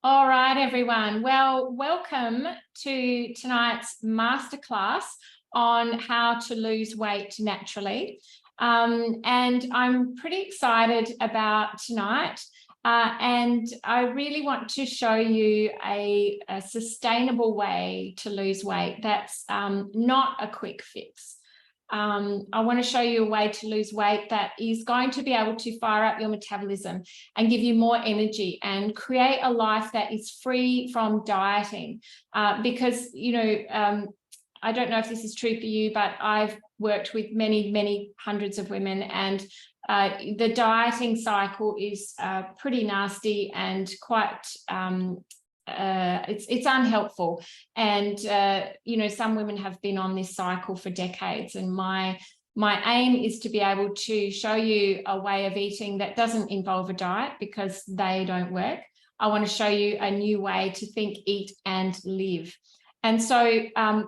All right, everyone. Well, welcome to tonight's masterclass on how to lose weight naturally. And I'm pretty excited about tonight. And I really want to show you a sustainable way to lose weight that's not a quick fix. I want to show you a way to lose weight that is going to be able to fire up your metabolism and give you more energy and create a life that is free from dieting. Because, I don't know if this is true for you, but I've worked with many hundreds of women, and the dieting cycle is pretty nasty and quite it's unhelpful. And some women have been on this cycle for decades, and my aim is to be able to show you a way of eating that doesn't involve a diet, because they don't work. I want to show you a new way to think, eat, and live. And so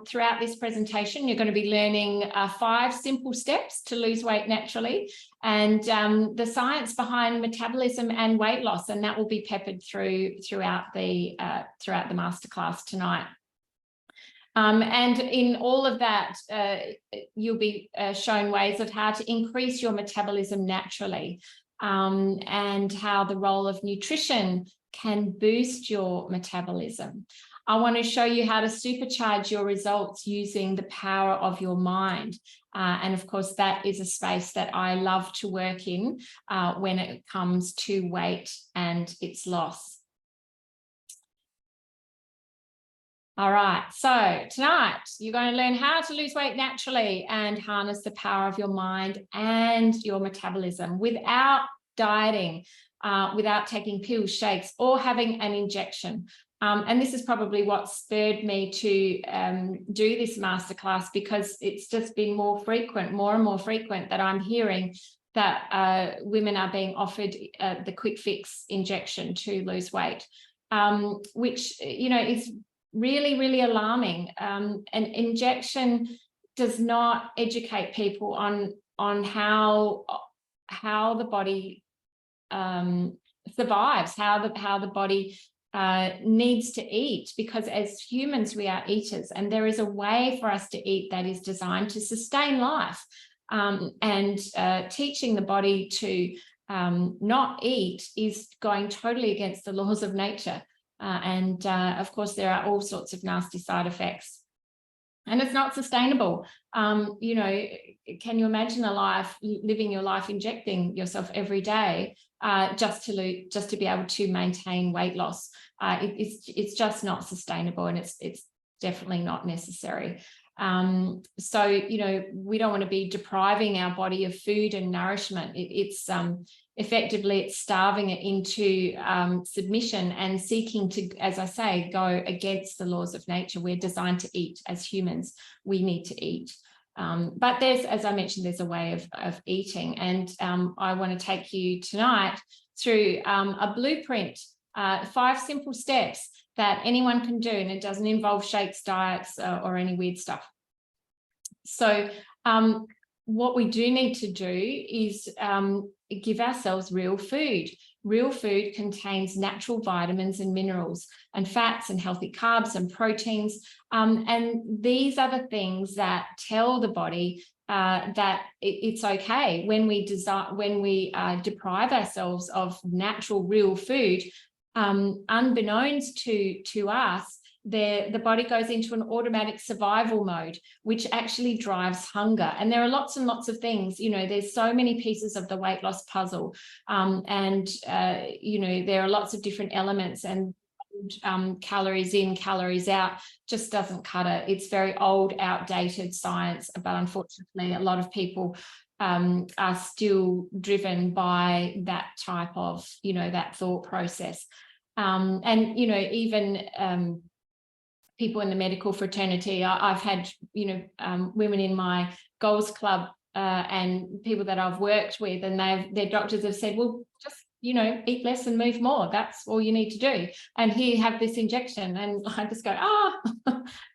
throughout this presentation, you're going to be learning 5 simple steps to lose weight naturally, and the science behind metabolism and weight loss, and that will be peppered throughout the masterclass tonight. And in all of that, you'll be shown ways of how to increase your metabolism naturally, and how the role of nutrition can boost your metabolism. I want to show you how to supercharge your results using the power of your mind. And of course, that is a space that I love to work in when it comes to weight and its loss. All right, so tonight you're going to learn how to lose weight naturally and harness the power of your mind and your metabolism without dieting, without taking pills, shakes, or having an injection. And this is probably what spurred me to do this masterclass, because it's just been more and more frequent that I'm hearing that women are being offered the quick fix injection to lose weight, which, is really alarming. An injection does not educate people on how the body survives, how the body needs to eat, because as humans we are eaters, and there is a way for us to eat that is designed to sustain life, and teaching the body to not eat is going totally against the laws of nature, and of course there are all sorts of nasty side effects, and it's not sustainable. Can you imagine living your life injecting yourself every day just to be able to maintain weight loss? It's just not sustainable, and it's definitely not necessary. So we don't want to be depriving our body of food and nourishment. It's effectively starving it into submission and seeking to, as I say, go against the laws of nature. We're designed to eat. As humans, we need to eat. But as I mentioned, there's a way of eating, and I want to take you tonight through a blueprint, 5 simple steps that anyone can do, and it doesn't involve shakes, diets, or any weird stuff. So what we do need to do is give ourselves real food. Real food contains natural vitamins and minerals and fats and healthy carbs and proteins. And these are the things that tell the body that it's okay when we deprive ourselves of natural, real food. Unbeknownst to us, the body goes into an automatic survival mode, which actually drives hunger. And there are lots and lots of things, there's so many pieces of the weight loss puzzle. And there are lots of different elements, and calories in, calories out just doesn't cut it. It's very old, outdated science, but unfortunately, a lot of people are still driven by that type of, that thought process. And, even people in the medical fraternity, I've had, women in my Goals Club and people that I've worked with, and their doctors have said, well, just, eat less and move more. That's all you need to do. And here, have this injection. And I just go,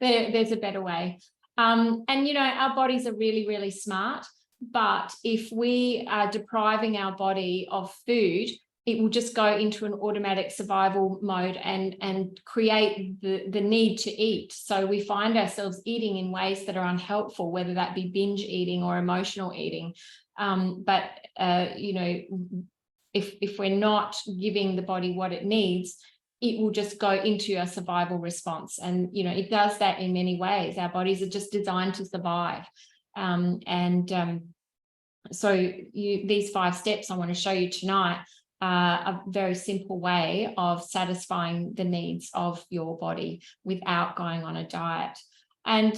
there's a better way. And, our bodies are really smart. But if we are depriving our body of food it will just go into an automatic survival mode and create the need to eat. So we find ourselves eating in ways that are unhelpful, whether that be binge eating or emotional eating. But you know, if we're not giving the body what it needs, it will just go into a survival response. And, you know, it does that in many ways. Our bodies are just designed to survive. So these 5 steps I want to show you tonight are a very simple way of satisfying the needs of your body without going on a diet. And,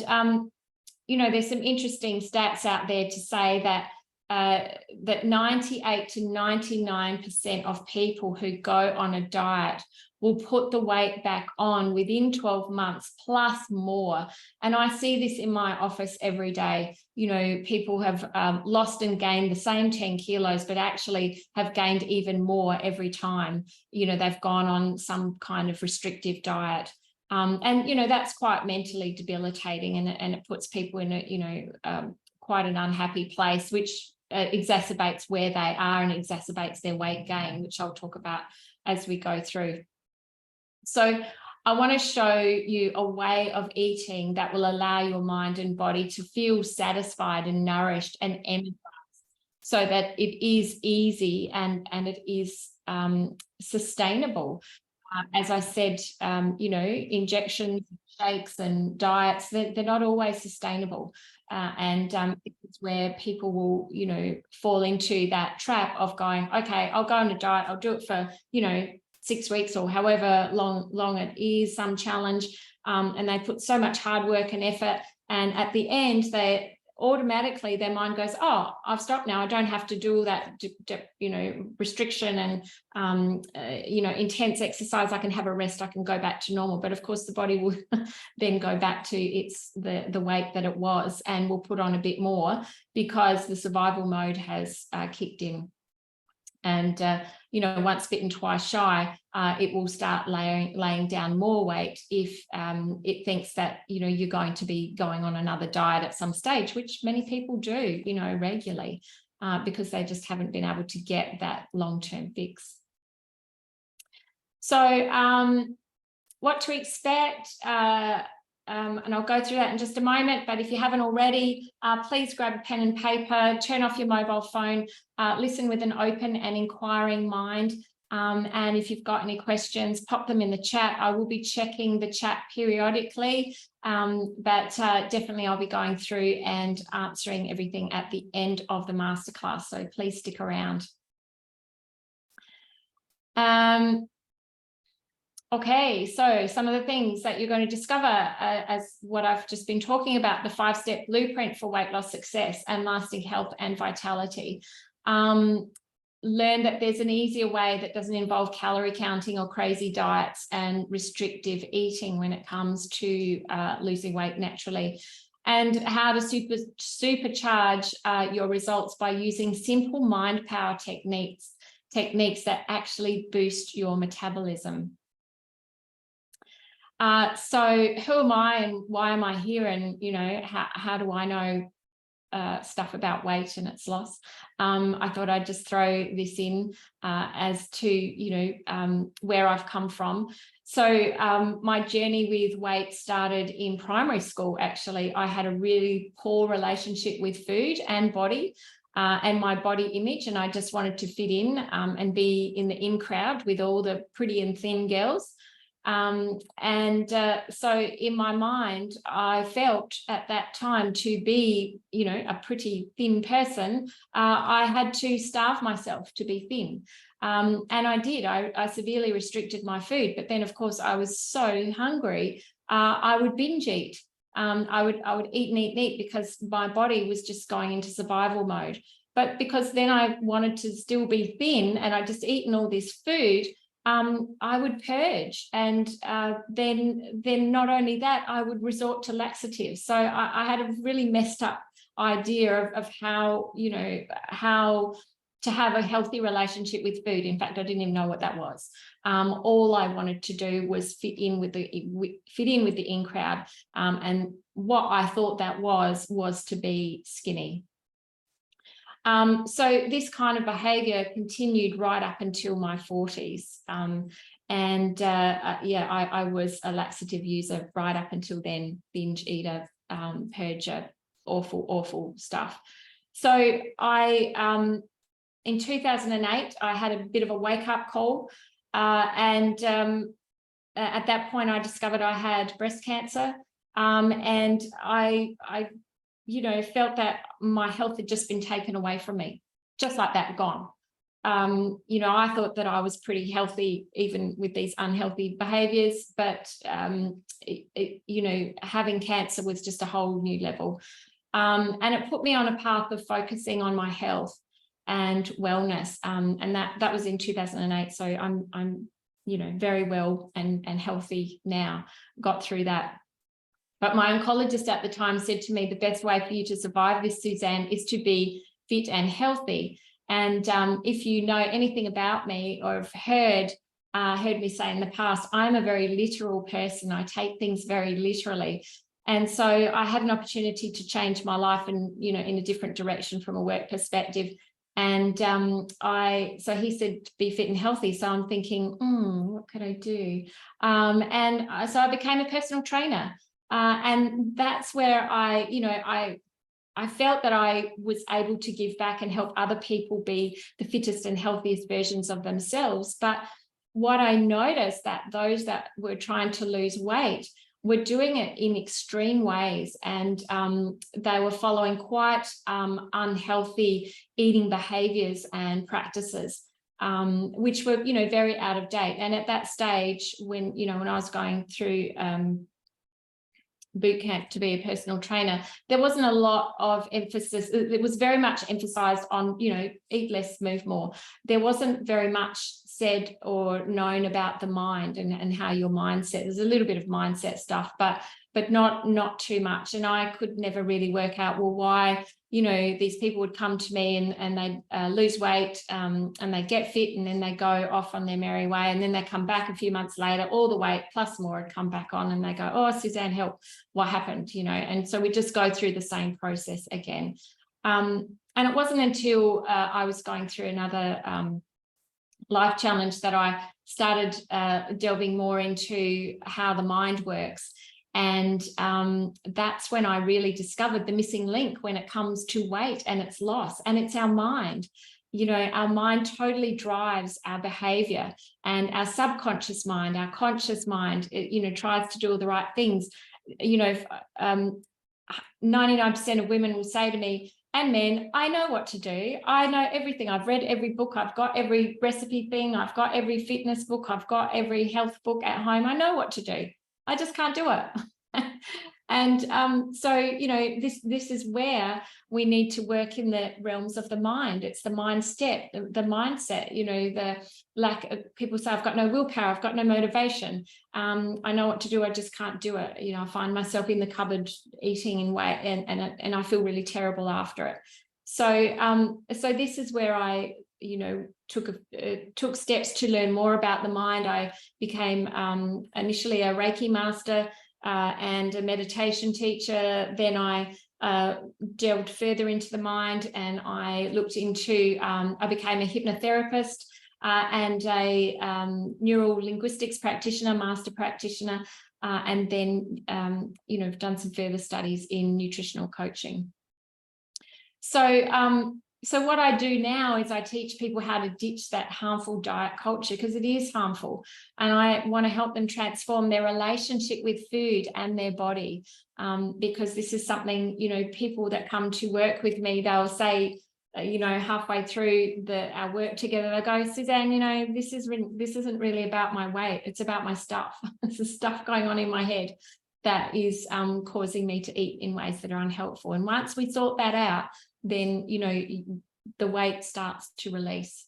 you know, there's some interesting stats out there to say that that 98 to 99% of people who go on a diet will put the weight back on within 12 months plus more. And I see this in my office every day. You know, people have lost and gained the same 10 kilos, but actually have gained even more every time, you know, they've gone on some kind of restrictive diet. And, you know, that's quite mentally debilitating, and it puts people in a, you know, quite an unhappy place, which exacerbates where they are and exacerbates their weight gain, which I'll talk about as we go through. So I want to show you a way of eating that will allow your mind and body to feel satisfied and nourished and energized, so that it is easy and it is sustainable. As I said, you know, injections, shakes and diets, they're not always sustainable. It's where people will, you know, fall into that trap of going, okay, I'll go on a diet, I'll do it for, you know, 6 weeks or however long it is, some challenge, and they put so much hard work and effort, and at the end they automatically, their mind goes, oh, I've stopped now, I don't have to do all that, you know, restriction and you know, intense exercise. I can have a rest, I can go back to normal. But of course the body will then go back to the weight that it was, and will put on a bit more because the survival mode has kicked in. And you know, once bitten, twice shy, it will start laying down more weight if it thinks that, you know, you're going to be going on another diet at some stage, which many people do, you know, regularly, because they just haven't been able to get that long-term fix. So what to expect, and I'll go through that in just a moment, but if you haven't already, please grab a pen and paper, turn off your mobile phone, listen with an open and inquiring mind. And if you've got any questions, pop them in the chat. I will be checking the chat periodically, but definitely I'll be going through and answering everything at the end of the masterclass, so please stick around. Okay, so some of the things that you're going to discover as what I've just been talking about, the 5-step blueprint for weight loss success and lasting health and vitality. Learn that there's an easier way that doesn't involve calorie counting or crazy diets and restrictive eating when it comes to losing weight naturally, and how to supercharge your results by using simple mind power techniques that actually boost your metabolism. So who am I and why am I here? And, you know, how do I know stuff about weight and its loss? I thought I'd just throw this in as to, you know, where I've come from. So my journey with weight started in primary school, actually. I had a really poor relationship with food and body. And my body image, and I just wanted to fit in and be in the in crowd with all the pretty and thin girls. So in my mind, I felt at that time, to be, you know, a pretty thin person, I had to starve myself to be thin. And I did. I severely restricted my food, but then of course I was so hungry, I would binge eat. I would eat and eat and eat because my body was just going into survival mode. But because then I wanted to still be thin and I just eaten all this food, I would purge, and then not only that, I would resort to laxatives. So I had a really messed up idea of how, you know, how to have a healthy relationship with food. In fact, I didn't even know what that was. All I wanted to do was fit in with the in crowd, and what I thought that was to be skinny. So this kind of behavior continued right up until my 40s. I was a laxative user right up until then, binge eater, purger, awful stuff. So in 2008, I had a bit of a wake-up call, at that point, I discovered I had breast cancer, and I felt that my health had just been taken away from me, just like that, gone. I thought that I was pretty healthy, even with these unhealthy behaviors, but having cancer was just a whole new level, and it put me on a path of focusing on my health and wellness, and that was in 2008. So I'm very well and healthy now. Got through that. But my oncologist at the time said to me, the best way for you to survive this, Suzanne, is to be fit and healthy. And if you know anything about me or have heard me say in the past, I'm a very literal person. I take things very literally. And so I had an opportunity to change my life and, in a different direction from a work perspective. And so he said, be fit and healthy. So I'm thinking, what could I do? So I became a personal trainer. And that's where I felt that I was able to give back and help other people be the fittest and healthiest versions of themselves. But what I noticed, that those that were trying to lose weight were doing it in extreme ways, and they were following quite unhealthy eating behaviors and practices, which were, very out of date. And at that stage, when I was going through boot camp to be a personal trainer, there wasn't a lot of emphasis. It was very much emphasized on, eat less, move more. There wasn't very much said or known about the mind and how your mindset. There's a little bit of mindset stuff, but not too much. And I could never really work out, well, why, these people would come to me and they lose weight, and they get fit, and then they go off on their merry way. And then they come back a few months later, all the weight plus more had come back on, and they go, oh, Suzanne, help, what happened? And so we just go through the same process again. And it wasn't until I was going through another life challenge that I started delving more into how the mind works. And that's when I really discovered the missing link when it comes to weight and its loss. And it's our mind. Our mind totally drives our behavior, and our subconscious mind, our conscious mind, tries to do all the right things. 99% of women will say to me, and men, I know what to do. I know everything. I've read every book. I've got every recipe thing. I've got every fitness book. I've got every health book at home. I know what to do. I just can't do it. And so, this is where we need to work in the realms of the mind. It's the mindset, the mindset, the lack of, people say, I've got no willpower, I've got no motivation. I know what to do, I just can't do it. I find myself in the cupboard eating in weight, and I feel really terrible after it. So, so this is where I, took steps to learn more about the mind. I became initially a Reiki master and a meditation teacher. Then I delved further into the mind, and I looked into, I became a hypnotherapist and a neural linguistics practitioner, master practitioner, and then, I've done some further studies in nutritional coaching. So what I do now is I teach people how to ditch that harmful diet culture, because it is harmful, and I want to help them transform their relationship with food and their body, because this is something, people that come to work with me, they'll say, halfway through our work together, they'll go, Suzanne, this isn't really about my weight, it's about my stuff. It's the stuff going on in my head that is causing me to eat in ways that are unhelpful. And once we sort that out, then, the weight starts to release.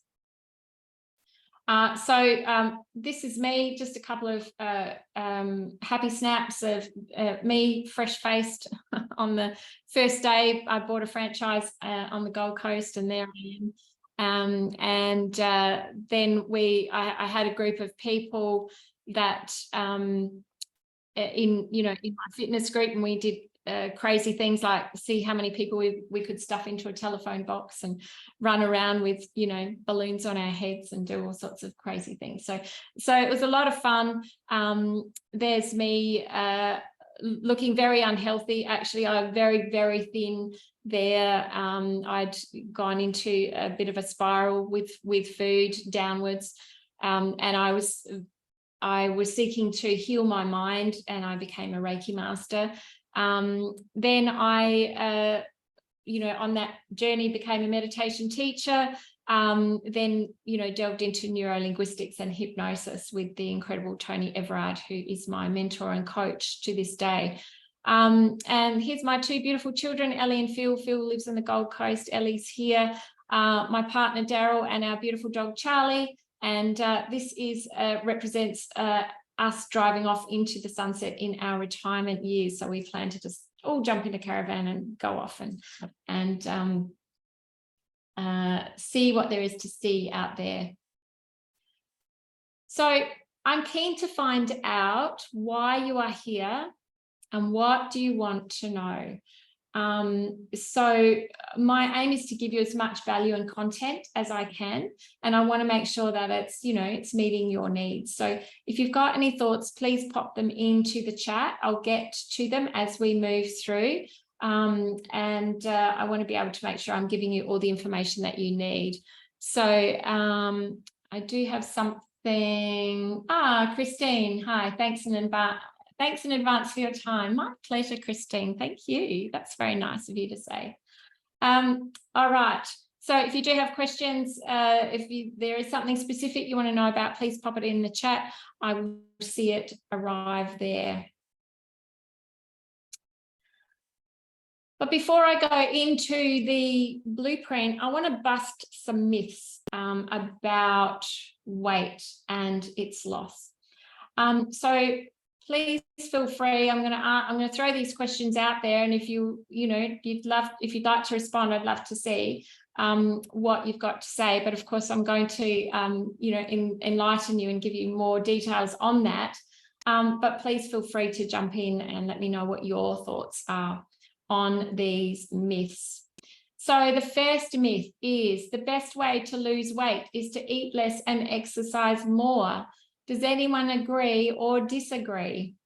So this is me, just a couple of happy snaps of me fresh-faced on the first day. I bought a franchise on the Gold Coast, and there I am. Then I had a group of people that in my fitness group, and we did crazy things like see how many people we could stuff into a telephone box and run around with, you know, balloons on our heads and do all sorts of crazy things. So it was a lot of fun. There's me looking very unhealthy. Actually, I'm very, very thin there. I'd gone into a bit of a spiral with food downwards, and I was seeking to heal my mind, and I became a Reiki master. Then I, you know, on that journey became a meditation teacher, then, you know, delved into neurolinguistics and hypnosis with the incredible Tony Everard, who is my mentor and coach to this day. And here's my two beautiful children, Ellie and Phil. Phil lives on the Gold Coast. Ellie's here. My partner, Daryl, and our beautiful dog, Charlie. And this is represents us driving off into the sunset in our retirement years. So we plan to just all jump in a caravan and go off and see what there is to see out there. So I'm keen to find out why you are here and what do you want to know. So my aim is to give you as much value and content as I can, and I want to make sure that it's, you know, it's meeting your needs. So if you've got any thoughts, please pop them into the chat. I'll get to them as we move through. I want to be able to make sure I'm giving you all the information that you need. So I do have something. Christine, hi, thanks in advance. Thanks in advance for your time. My pleasure, Christine. Thank you. That's very nice of you to say. All right. So if you do have questions, if there is something specific you want to know about, please pop it in the chat. I will see it arrive there. But before I go into the blueprint, I want to bust some myths about weight and its loss. So please feel free. I'm going to throw these questions out there, and if you'd like to respond, I'd love to see what you've got to say. But of course, I'm going to enlighten you and give you more details on that. But please feel free to jump in and let me know what your thoughts are on these myths. So the first myth is the best way to lose weight is to eat less and exercise more. Does anyone agree or disagree?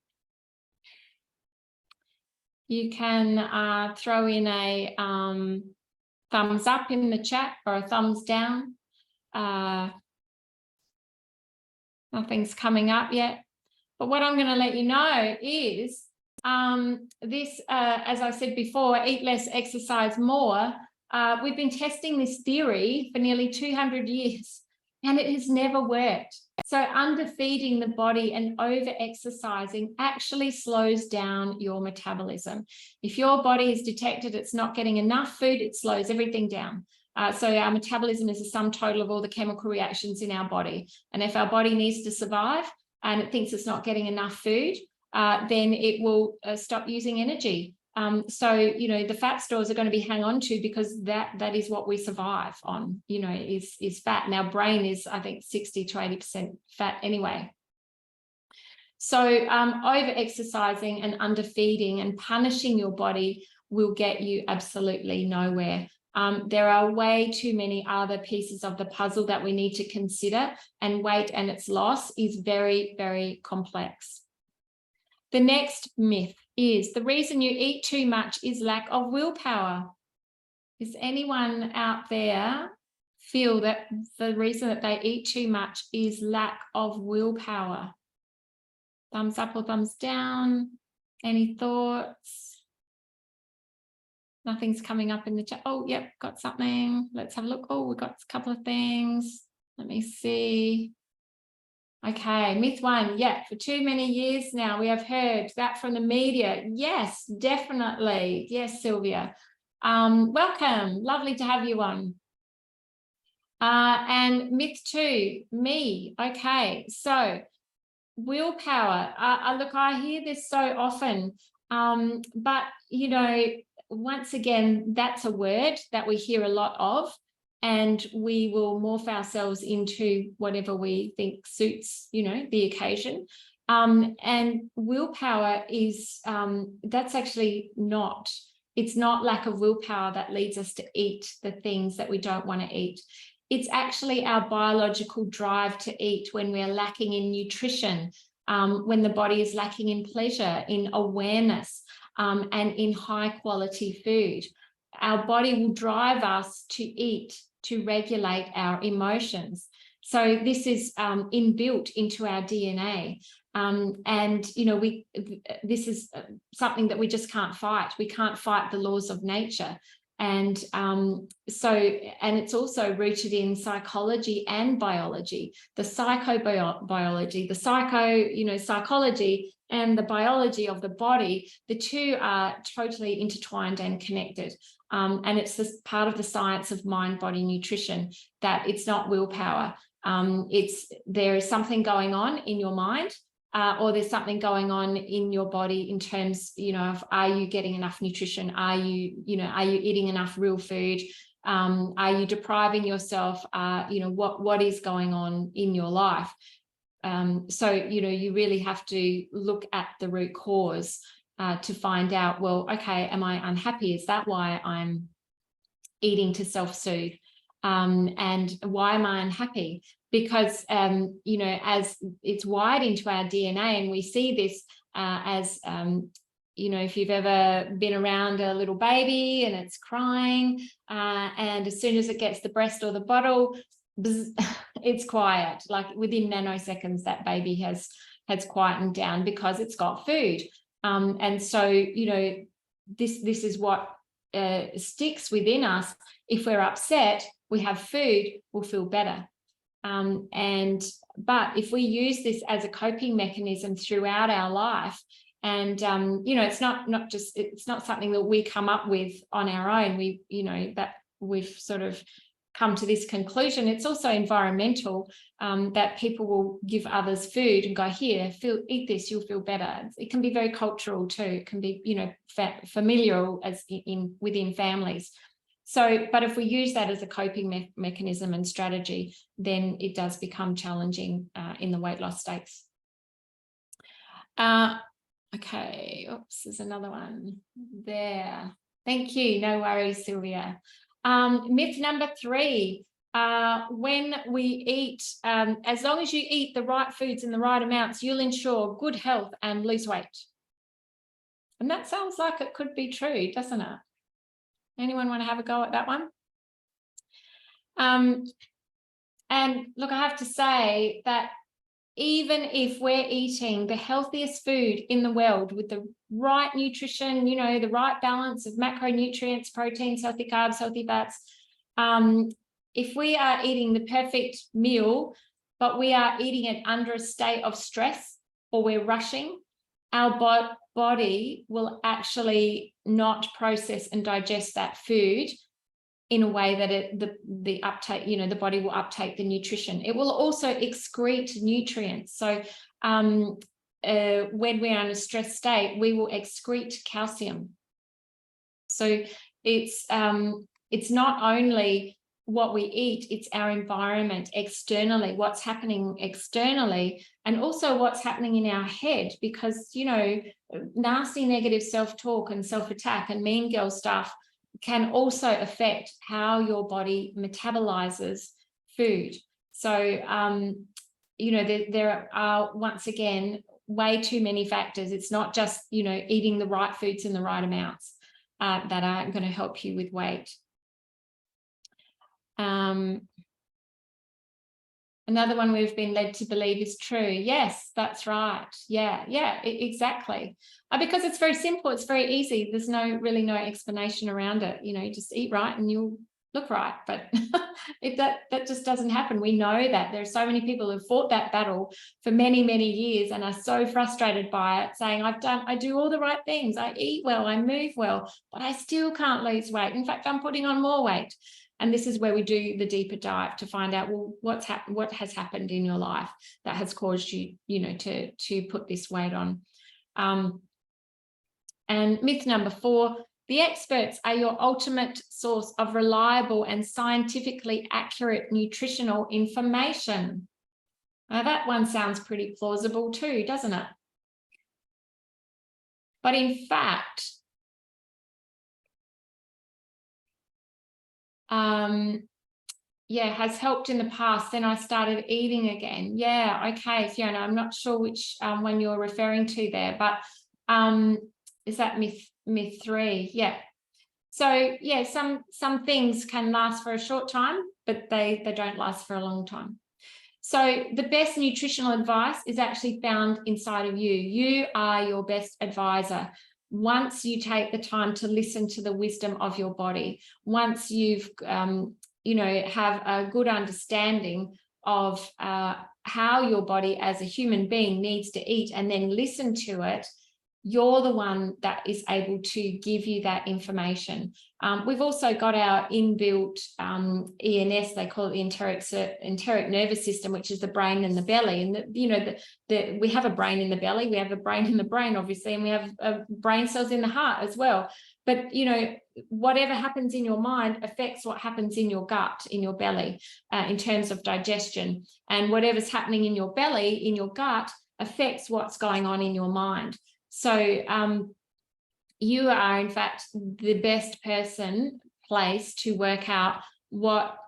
You can throw in a thumbs up in the chat or a thumbs down. Nothing's coming up yet. But what I'm going to let you know is this, as I said before, eat less, exercise more. We've been testing this theory for nearly 200 years, and it has never worked. So underfeeding the body and over-exercising actually slows down your metabolism. If your body is detected it's not getting enough food, it slows everything down. So our metabolism is a sum total of all the chemical reactions in our body. And if our body needs to survive and it thinks it's not getting enough food, then it will stop using energy. So, the fat stores are going to be hang on to, because that is what we survive on, is fat. And our brain is, I think, 60 to 80% fat anyway. So over-exercising and underfeeding and punishing your body will get you absolutely nowhere. There are way too many other pieces of the puzzle that we need to consider, and weight and its loss is very, very complex. The next myth is the reason you eat too much is lack of willpower. Does anyone out there feel that the reason that they eat too much is lack of willpower? Thumbs up or thumbs down? Any thoughts? Nothing's coming up in the chat. Oh, yep, got something. Let's have a look. Oh, we've got a couple of things. Let me see. Okay, myth one. Yeah, for too many years now, we have heard that from the media. Yes, definitely. Yes, Sylvia. Welcome. Lovely to have you on. And myth two, me. Okay, so willpower. Look, I hear this so often, but, once again, that's a word that we hear a lot of, and we will morph ourselves into whatever we think suits, the occasion. And willpower is, that's actually not, it's not lack of willpower that leads us to eat the things that we don't want to eat. It's actually our biological drive to eat when we're lacking in nutrition, when the body is lacking in pleasure, in awareness, and in high quality food. Our body will drive us to eat, to regulate our emotions. So this is inbuilt into our DNA. And, you know, this is something that we just can't fight. We can't fight the laws of nature. And and it's also rooted in psychology and biology, the psychobiology, the psychology and the biology of the body. The two are totally intertwined and connected. And it's this part of the science of mind-body nutrition, that it's not willpower. There is something going on in your mind, or there's something going on in your body in terms, of, are you getting enough nutrition? Are you eating enough real food? Are you depriving yourself? What is going on in your life? So, you really have to look at the root cause to find out, well, okay, am I unhappy? Is that why I'm eating to self-soothe? And why am I unhappy? Because, as it's wired into our DNA, and we see this as, if you've ever been around a little baby and it's crying, and as soon as it gets the breast or the bottle, bzz, it's quiet. Like within nanoseconds, that baby has quietened down because it's got food. And so, this is what sticks within us. If we're upset, we have food, we'll feel better. But if we use this as a coping mechanism throughout our life, and it's not something that we come up with on our own. That we've sort of come to this conclusion. It's also environmental, that people will give others food and go, here, eat this, you'll feel better. It can be very cultural too. It can be, familial within families. So, but if we use that as a coping mechanism and strategy, then it does become challenging in the weight loss stakes. Okay, oops, there's another one there. Thank you, no worries, Sylvia. Myth number 3, when we eat, as long as you eat the right foods in the right amounts, you'll ensure good health and lose weight. And that sounds like it could be true, doesn't it? Anyone want to have a go at that one? And look, I have to say that even if we're eating the healthiest food in the world with the right nutrition, the right balance of macronutrients, proteins, healthy carbs, healthy fats, if we are eating the perfect meal, but we are eating it under a state of stress, or we're rushing, our body will actually not process and digest that food in a way that the uptake, the body will uptake the nutrition. It will also excrete nutrients. So when we're in a stress state, we will excrete calcium. So it's not only what we eat, it's our environment externally, what's happening externally, and also what's happening in our head, because, nasty negative self-talk and self-attack and mean girl stuff can also affect how your body metabolizes food. So, there are, once again, way too many factors. It's not just, eating the right foods in the right amounts that are going to help you with weight. Another one we've been led to believe is true. Yes, that's right. Yeah, exactly. Because it's very simple. It's very easy. There's really no explanation around it. Just eat right and you'll look right. But if that just doesn't happen. We know that there are so many people who've fought that battle for many, many years and are so frustrated by it, saying, I do all the right things. I eat well, I move well, but I still can't lose weight. In fact, I'm putting on more weight. And this is where we do the deeper dive to find out, well, what has happened in your life that has caused you, to put this weight on. And myth number 4, the experts are your ultimate source of reliable and scientifically accurate nutritional information. Now that one sounds pretty plausible too, doesn't it? But in fact, yeah, has helped in the past. Then I started eating again. Yeah, okay, Fiona, I'm not sure which one you're referring to there, but is that myth 3? Yeah. So yeah, some things can last for a short time, but they don't last for a long time. So the best nutritional advice is actually found inside of you. You are your best advisor. Once you take the time to listen to the wisdom of your body, once you've have a good understanding of how your body as a human being needs to eat, and then listen to it, you're the one that is able to give you that information. We've also got our inbuilt ENS, they call it the enteric nervous system, which is the brain and the belly. And we have a brain in the belly, we have a brain in the brain, obviously, and we have brain cells in the heart as well. But whatever happens in your mind affects what happens in your gut, in your belly, in terms of digestion. And whatever's happening in your belly, in your gut, affects what's going on in your mind. So you are, in fact, the best place to work out what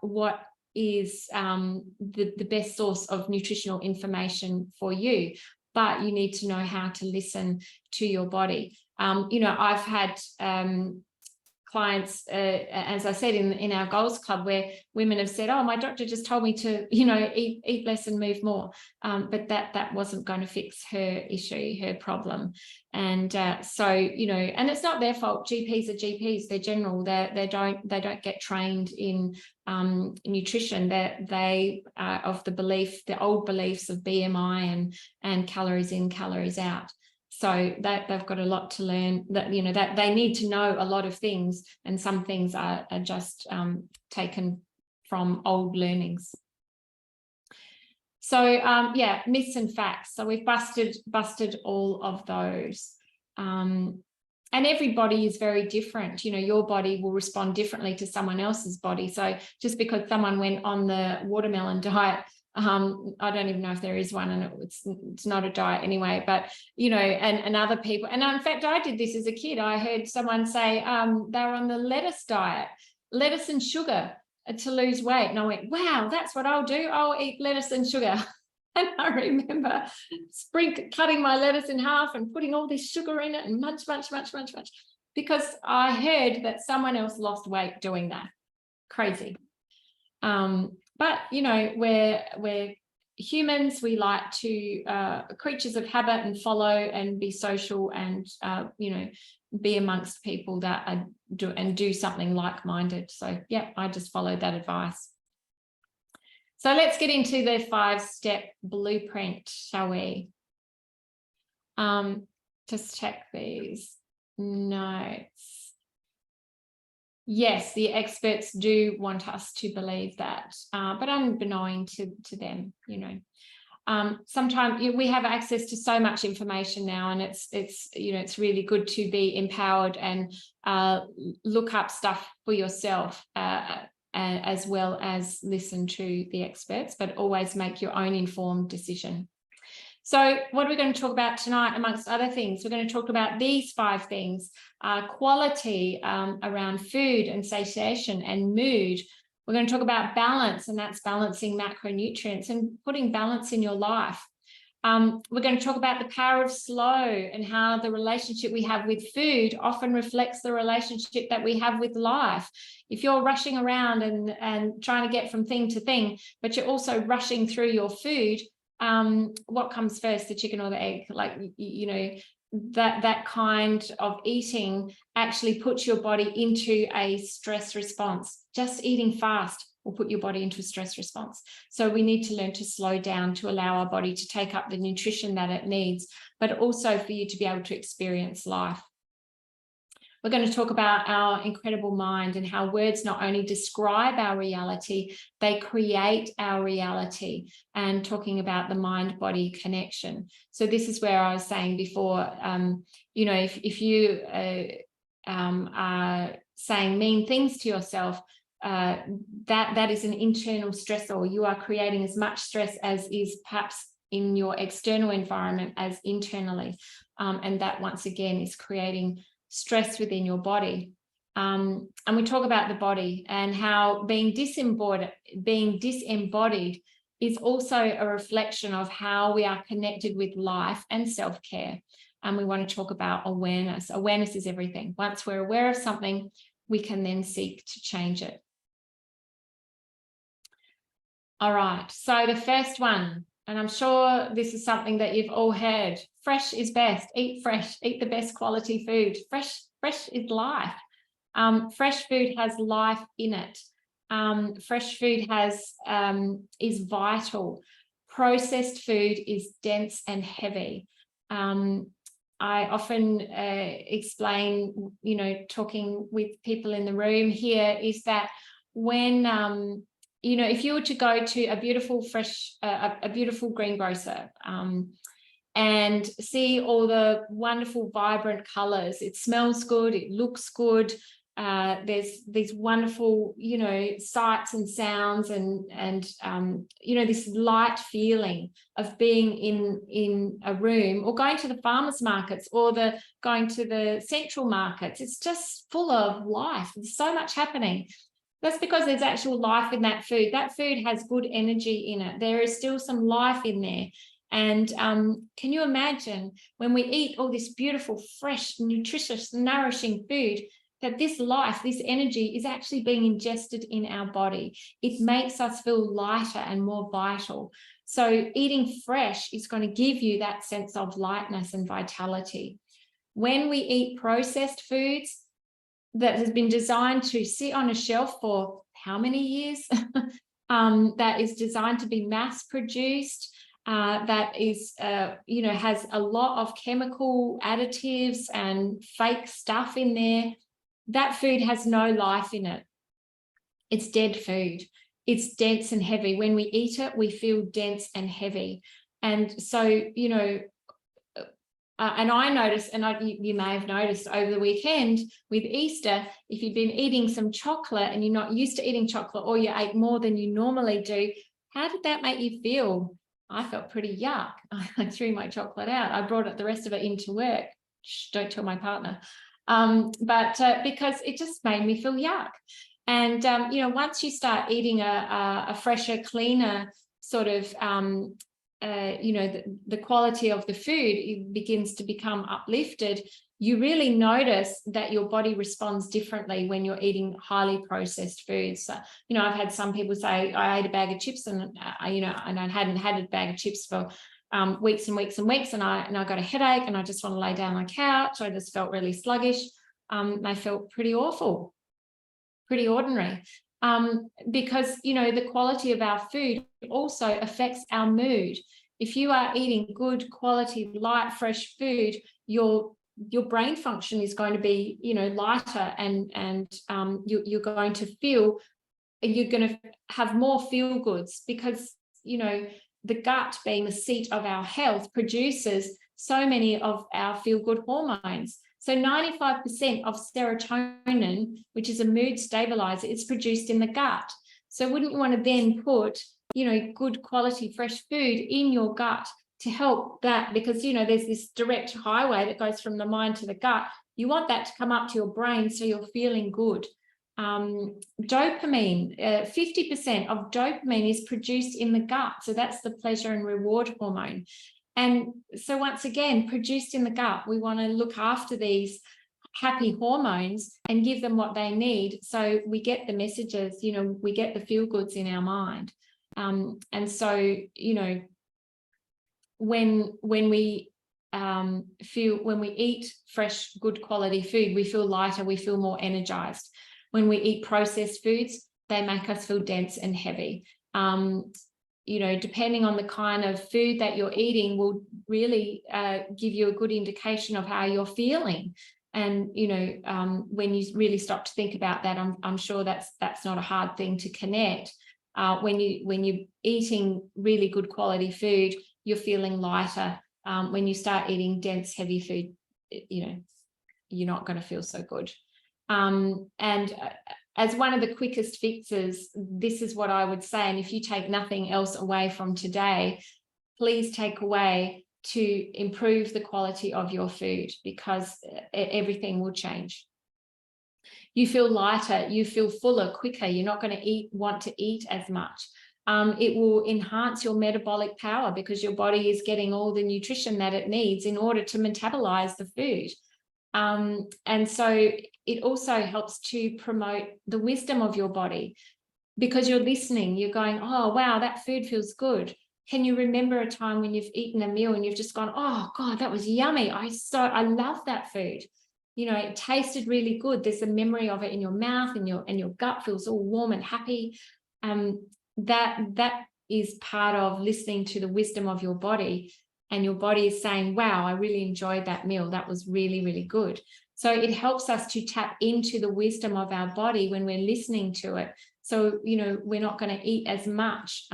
is the best source of nutritional information for you. But you need to know how to listen to your body. I've had clients, as I said, in our Goals Club, where women have said, oh, my doctor just told me to, eat less and move more. But that wasn't going to fix her issue, her problem. And so, and it's not their fault. GPs are GPs. They're general. They don't get trained in nutrition. They are of the old beliefs of BMI and calories in, calories out. So that they've got a lot to learn, that they need to know a lot of things, and some things are just taken from old learnings. So yeah, myths and facts. So we've busted all of those. And everybody is very different. Your body will respond differently to someone else's body. So just because someone went on the watermelon diet, I don't even know if there is one, and it's not a diet anyway, but and other people, and in fact I did this as a kid. I heard someone say they were on the lettuce diet, lettuce and sugar, to lose weight, and I went, wow, that's what I'll do. I'll eat lettuce and sugar. And I remember cutting my lettuce in half and putting all this sugar in it and munch, because I heard that someone else lost weight doing that. Crazy. But we're humans. We like to creatures of habit and follow and be social and be amongst people that do something like-minded. So yeah, I just followed that advice. So let's get into the 5-step blueprint, shall we? Just check these notes. Yes, the experts do want us to believe that, but unbeknown to them, sometimes we have access to so much information now, and it's really good to be empowered and look up stuff for yourself, as well as listen to the experts, but always make your own informed decision. So what are we going to talk about tonight, amongst other things? We're going to talk about these 5 things: quality around food and satiation and mood. We're going to talk about balance, and that's balancing macronutrients and putting balance in your life. We're going to talk about the power of slow and how the relationship we have with food often reflects the relationship that we have with life. If you're rushing around and trying to get from thing to thing, but you're also rushing through your food, what comes first, the chicken or the egg? That kind of eating actually puts your body into a stress response. Just eating fast will put your body into a stress response. So we need to learn to slow down to allow our body to take up the nutrition that it needs, but also for you to be able to experience life. We're going to talk about our incredible mind and how words not only describe our reality, they create our reality, and talking about the mind-body connection. So this is where I was saying before, if you are saying mean things to yourself, that is an internal stressor. You are creating as much stress as is perhaps in your external environment as internally. And that once again is creating stress within your body. And we talk about the body and how being disembodied is also a reflection of how we are connected with life and self-care. And we want to talk about awareness. Awareness is everything. Once we're aware of something, we can then seek to change it. All right, so the first one, and I'm sure this is something that you've all heard, fresh is best. Eat fresh, eat the best quality food. Fresh is life. Fresh food has life in it. Fresh food is vital. Processed food is dense and heavy. I often explain, talking with people in the room here, is that when if you were to go to a beautiful beautiful greengrocer and see all the wonderful vibrant colors, it smells good, it looks good. There's these wonderful, sights and sounds and this light feeling of being in a room, or going to the farmers markets or going to the central markets. It's just full of life. There's so much happening. That's because there's actual life in that food. That food has good energy in it. There is still some life in there. And can you imagine when we eat all this beautiful, fresh, nutritious, nourishing food, that this life, this energy is actually being ingested in our body. It makes us feel lighter and more vital. So eating fresh is going to give you that sense of lightness and vitality. When we eat processed foods that has been designed to sit on a shelf for how many years? That is designed to be mass produced, that is, has a lot of chemical additives and fake stuff in there. That food has no life in it. It's dead food. It's dense and heavy. When we eat it, we feel dense and heavy. And so, and I noticed, and you may have noticed over the weekend with Easter, if you've been eating some chocolate and you're not used to eating chocolate, or you ate more than you normally do, how did that make you feel? I felt pretty yuck. I threw my chocolate out. I brought the rest of it into work. Shh, don't tell my partner. But because it just made me feel yuck. And, once you start eating a fresher, cleaner sort of, the quality of the food, it begins to become uplifted. You really notice that your body responds differently when you're eating highly processed foods. So, I've had some people say, I ate a bag of chips and I hadn't had a bag of chips for weeks and weeks and weeks, and I got a headache and I just want to lay down on the couch. I just felt really sluggish. I felt pretty awful, pretty ordinary, because the quality of our food also affects our mood. If you are eating good quality, light, fresh food, your brain function is going to be lighter, and you're going to have more feel goods, because the gut, being the seat of our health, produces so many of our feel-good hormones. So 95% of serotonin, which is a mood stabilizer, is produced in the gut. So wouldn't you want to then put, good quality fresh food in your gut to help that? Because, there's this direct highway that goes from the mind to the gut. You want that to come up to your brain so you're feeling good. Dopamine, 50% of dopamine is produced in the gut. So that's the pleasure and reward hormone. And so once again, produced in the gut, we want to look after these happy hormones and give them what they need. So we get the messages, we get the feel goods in our mind. And so, when we eat fresh, good quality food, we feel lighter, we feel more energized. When we eat processed foods, they make us feel dense and heavy. Depending on the kind of food that you're eating will really give you a good indication of how you're feeling. And, when you really stop to think about that, I'm sure that's not a hard thing to connect. When you're eating really good quality food, you're feeling lighter. When you start eating dense, heavy food, you're not going to feel so good. And as one of the quickest fixes, this is what I would say. And if you take nothing else away from today, please take away to improve the quality of your food, because everything will change. You feel lighter, you feel fuller, quicker. You're not going to want to eat as much. It will enhance your metabolic power, because your body is getting all the nutrition that it needs in order to metabolize the food. And so it also helps to promote the wisdom of your body, because you're listening, you're going, oh, wow, that food feels good. Can you remember a time when you've eaten a meal and you've just gone, oh God, that was yummy. I love that food. You know, it tasted really good. There's a memory of it in your mouth, and your gut feels all warm and happy. That is part of listening to the wisdom of your body, and your body is saying, wow, I really enjoyed that meal. That was really, really good. So it helps us to tap into the wisdom of our body when we're listening to it. So, you know, we're not going to eat as much.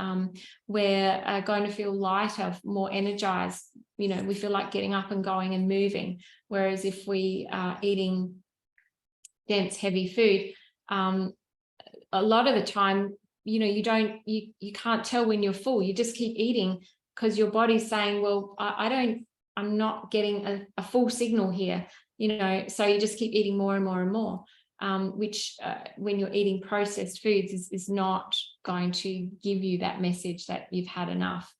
We're going to feel lighter, more energized. You know, we feel like getting up and going and moving. Whereas if we are eating dense, heavy food, a lot of the time, you know, you can't tell when you're full. You just keep eating because your body's saying, well, I'm not getting a full signal here, you know, so you just keep eating more and more and more, which when you're eating processed foods is not going to give you that message that you've had enough.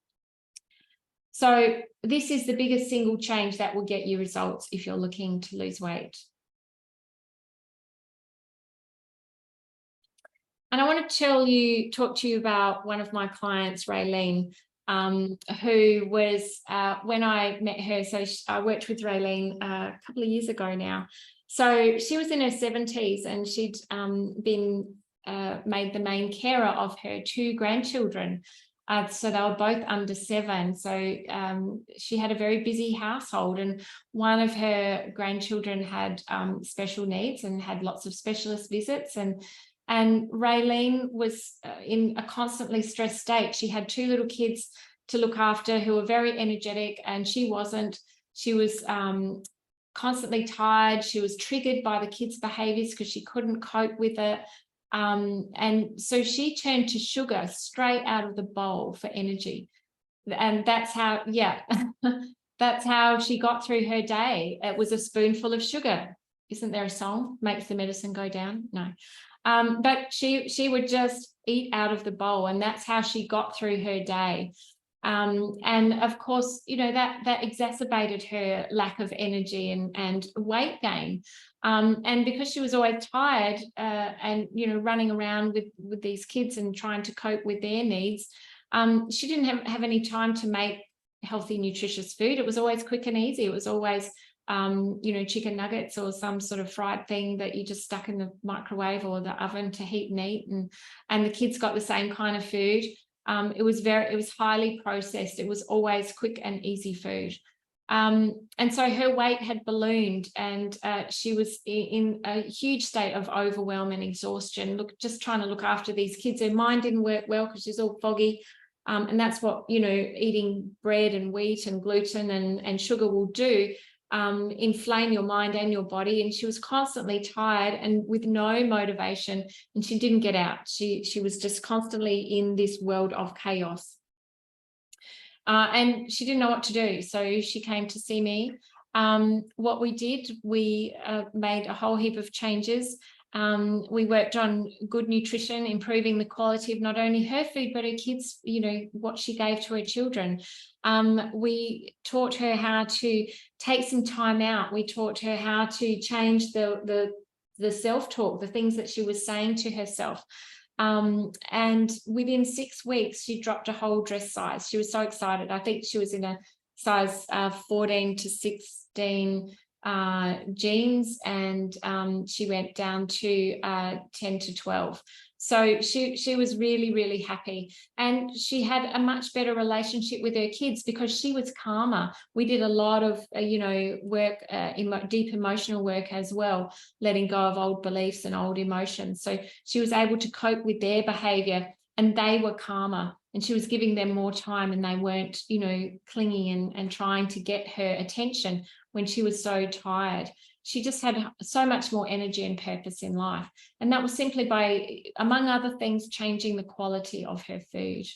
So this is the biggest single change that will get you results if you're looking to lose weight. And I want to talk to you about one of my clients, Raylene, who was, when I met her, so I worked with Raylene a couple of years ago now. So she was in her 70s, and she'd been made the main carer of her 2 grandchildren. So they were both under 7. So she had a very busy household, and one of her grandchildren had special needs and had lots of specialist visits. And Raylene was in a constantly stressed state. She had 2 little kids to look after who were very energetic, and she wasn't. She was constantly tired. She was triggered by the kids' behaviors because she couldn't cope with it. And so she turned to sugar straight out of the bowl for energy. And that's how, that's how she got through her day. It was a spoonful of sugar. Isn't there a song? Makes the medicine go down? No. But she would just eat out of the bowl, and that's how she got through her day. And of course, you know, that exacerbated her lack of energy and weight gain. And because she was always tired and, you know, running around with these kids and trying to cope with their needs, she didn't have any time to make healthy, nutritious food. It was always quick and easy. It was always you know, chicken nuggets or some sort of fried thing that you just stuck in the microwave or the oven to heat and eat, and the kids got the same kind of food. It was highly processed. It was always quick and easy food. And so her weight had ballooned, and she was in a huge state of overwhelm and exhaustion, just trying to look after these kids. Her mind didn't work well because she's all foggy. And that's what, you know, eating bread and wheat and gluten and sugar will do. Inflame your mind and your body. And she was constantly tired and with no motivation, and she didn't get out. She was just constantly in this world of chaos, and she didn't know what to do. So she came to see me. What we did, we made a whole heap of changes. We worked on good nutrition, improving the quality of not only her food, but her kids, you know, what she gave to her children. We taught her how to take some time out. We taught her how to change the self-talk, the things that she was saying to herself. And within 6 weeks, she dropped a whole dress size. She was so excited. I think she was in a size 14 to 16 jeans, and she went down to 10 to 12. So she was really, really happy, and she had a much better relationship with her kids because she was calmer. We did a lot of you know, work, deep emotional work as well, letting go of old beliefs and old emotions. So she was able to cope with their behavior, and they were calmer, and she was giving them more time, and they weren't, you know, clinging and trying to get her attention when she was so tired. She just had so much more energy and purpose in life. And that was simply by, among other things, changing the quality of her food.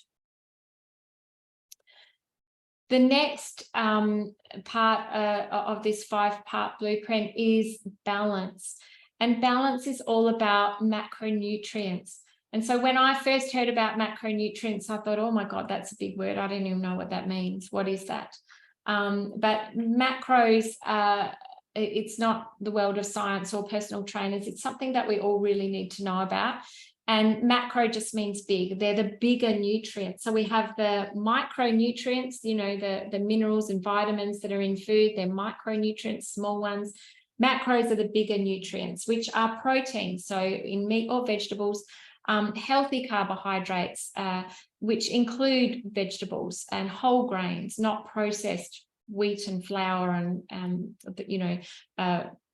The next part of this 5-part blueprint is balance. And balance is all about macronutrients. And so when I first heard about macronutrients, I thought, oh my God, that's a big word. I don't even know what that means. What is that? But macros, it's not the world of science or personal trainers. It's something that we all really need to know about. And macro just means big. They're the bigger nutrients. So we have the micronutrients, you know, the minerals and vitamins that are in food. They're micronutrients, small ones. Macros are the bigger nutrients, which are proteins. So in meat or vegetables, healthy carbohydrates, which include vegetables and whole grains, not processed wheat and flour and you know,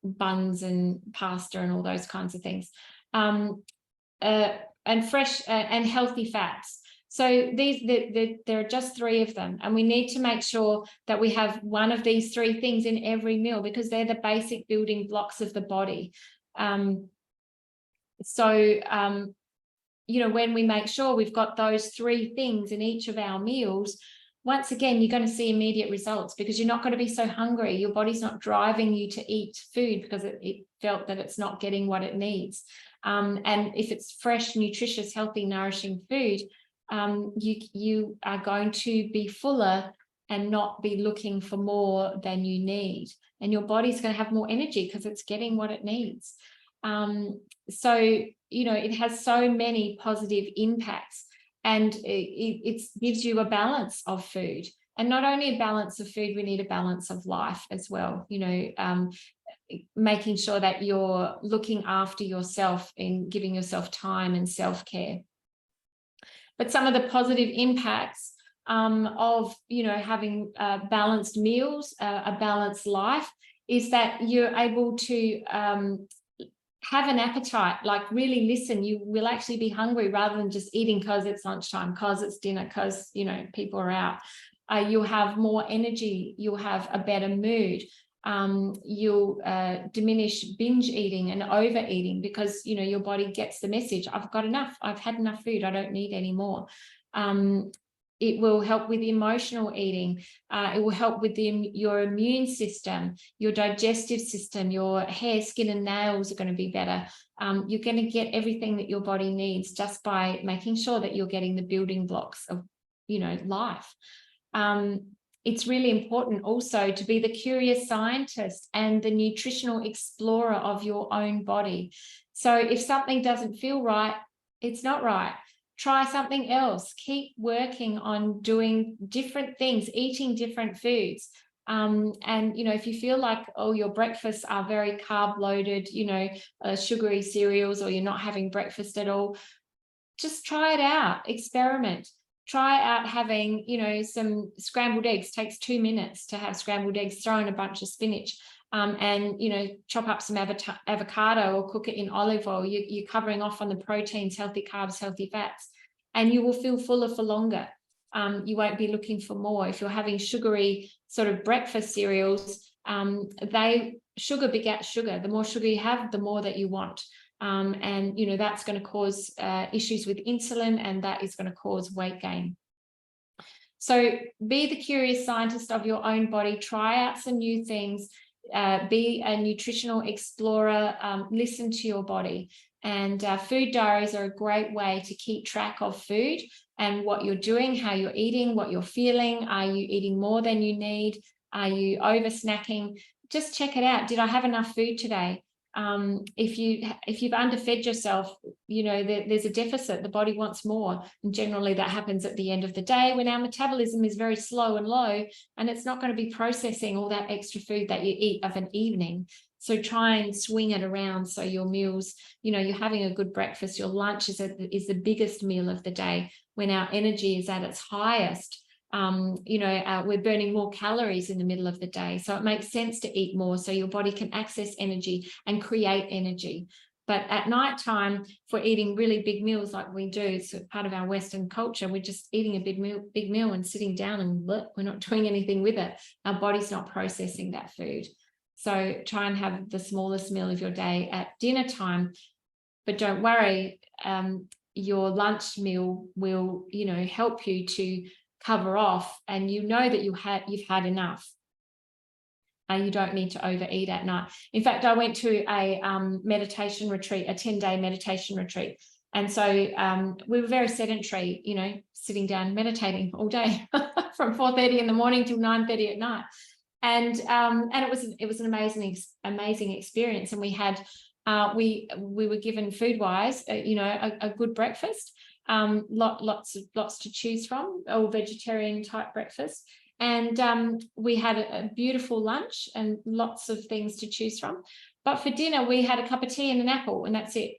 buns and pasta and all those kinds of things. And fresh and healthy fats. So there are just 3 of them, and we need to make sure that we have one of these 3 things in every meal, because they're the basic building blocks of the body. You know, when we make sure we've got those 3 things in each of our meals, once again, you're going to see immediate results, because you're not going to be so hungry. Your body's not driving you to eat food because it felt that it's not getting what it needs. And if it's fresh, nutritious, healthy, nourishing food, you are going to be fuller and not be looking for more than you need. And your body's going to have more energy because it's getting what it needs. So, you know, it has so many positive impacts, and it gives you a balance of food. And not only a balance of food, we need a balance of life as well. You know, making sure that you're looking after yourself and giving yourself time and self-care. But some of the positive impacts of, you know, having balanced meals, a balanced life, is that you're able to have an appetite, like really listen. You will actually be hungry rather than just eating because it's lunchtime, because it's dinner, because, you know, people are out. You'll have more energy. You'll have a better mood. You'll diminish binge eating and overeating, because, you know, your body gets the message, I've got enough, I've had enough food, I don't need any more. It will help with emotional eating. It will help with your immune system, your digestive system, your hair, skin and nails are going to be better. You're going to get everything that your body needs just by making sure that you're getting the building blocks of, you know, life. It's really important also to be the curious scientist and the nutritional explorer of your own body. So if something doesn't feel right, it's not right. Try something else. Keep working on doing different things, eating different foods. And, you know, if you feel like, oh, your breakfasts are very carb loaded, you know, sugary cereals, or you're not having breakfast at all, just try it out, experiment. Try out having, you know, some scrambled eggs. Takes 2 minutes to have scrambled eggs, throw in a bunch of spinach, and, you know, chop up some avocado or cook it in olive oil. You're covering off on the proteins, healthy carbs, healthy fats, and you will feel fuller for longer. You won't be looking for more. If you're having sugary sort of breakfast cereals, sugar begets sugar. The more sugar you have, the more that you want. And, you know, that's going to cause issues with insulin, and that is going to cause weight gain. So be the curious scientist of your own body. Try out some new things. Be a nutritional explorer. Listen to your body. And food diaries are a great way to keep track of food and what you're doing, how you're eating, what you're feeling. Are you eating more than you need? Are you over snacking? Just check it out. Did I have enough food today? If you've underfed yourself, you know, there's a deficit. The body wants more, and generally that happens at the end of the day when our metabolism is very slow and low, and it's not going to be processing all that extra food that you eat of an evening. So try and swing it around, so your meals, you know, you're having a good breakfast. Your lunch is the biggest meal of the day, when our energy is at its highest. You know, we're burning more calories in the middle of the day. So it makes sense to eat more, so your body can access energy and create energy. But at nighttime, if we're eating really big meals like we do, it's part of our Western culture, we're just eating a big meal and sitting down and look, we're not doing anything with it. Our body's not processing that food. So try and have the smallest meal of your day at dinner time. But don't worry, your lunch meal will, help you to cover off, and that you've had enough. You don't need to overeat at night. In fact, I went to a meditation retreat, a 10-day meditation retreat. And so we were very sedentary, sitting down, meditating all day from 4:30 in the morning till 9:30 at night. And it was an amazing experience. And we had, we were given food-wise, a good breakfast, lots to choose from, all vegetarian type breakfast. And we had a beautiful lunch and lots of things to choose from. But for dinner, we had a cup of tea and an apple, and that's it.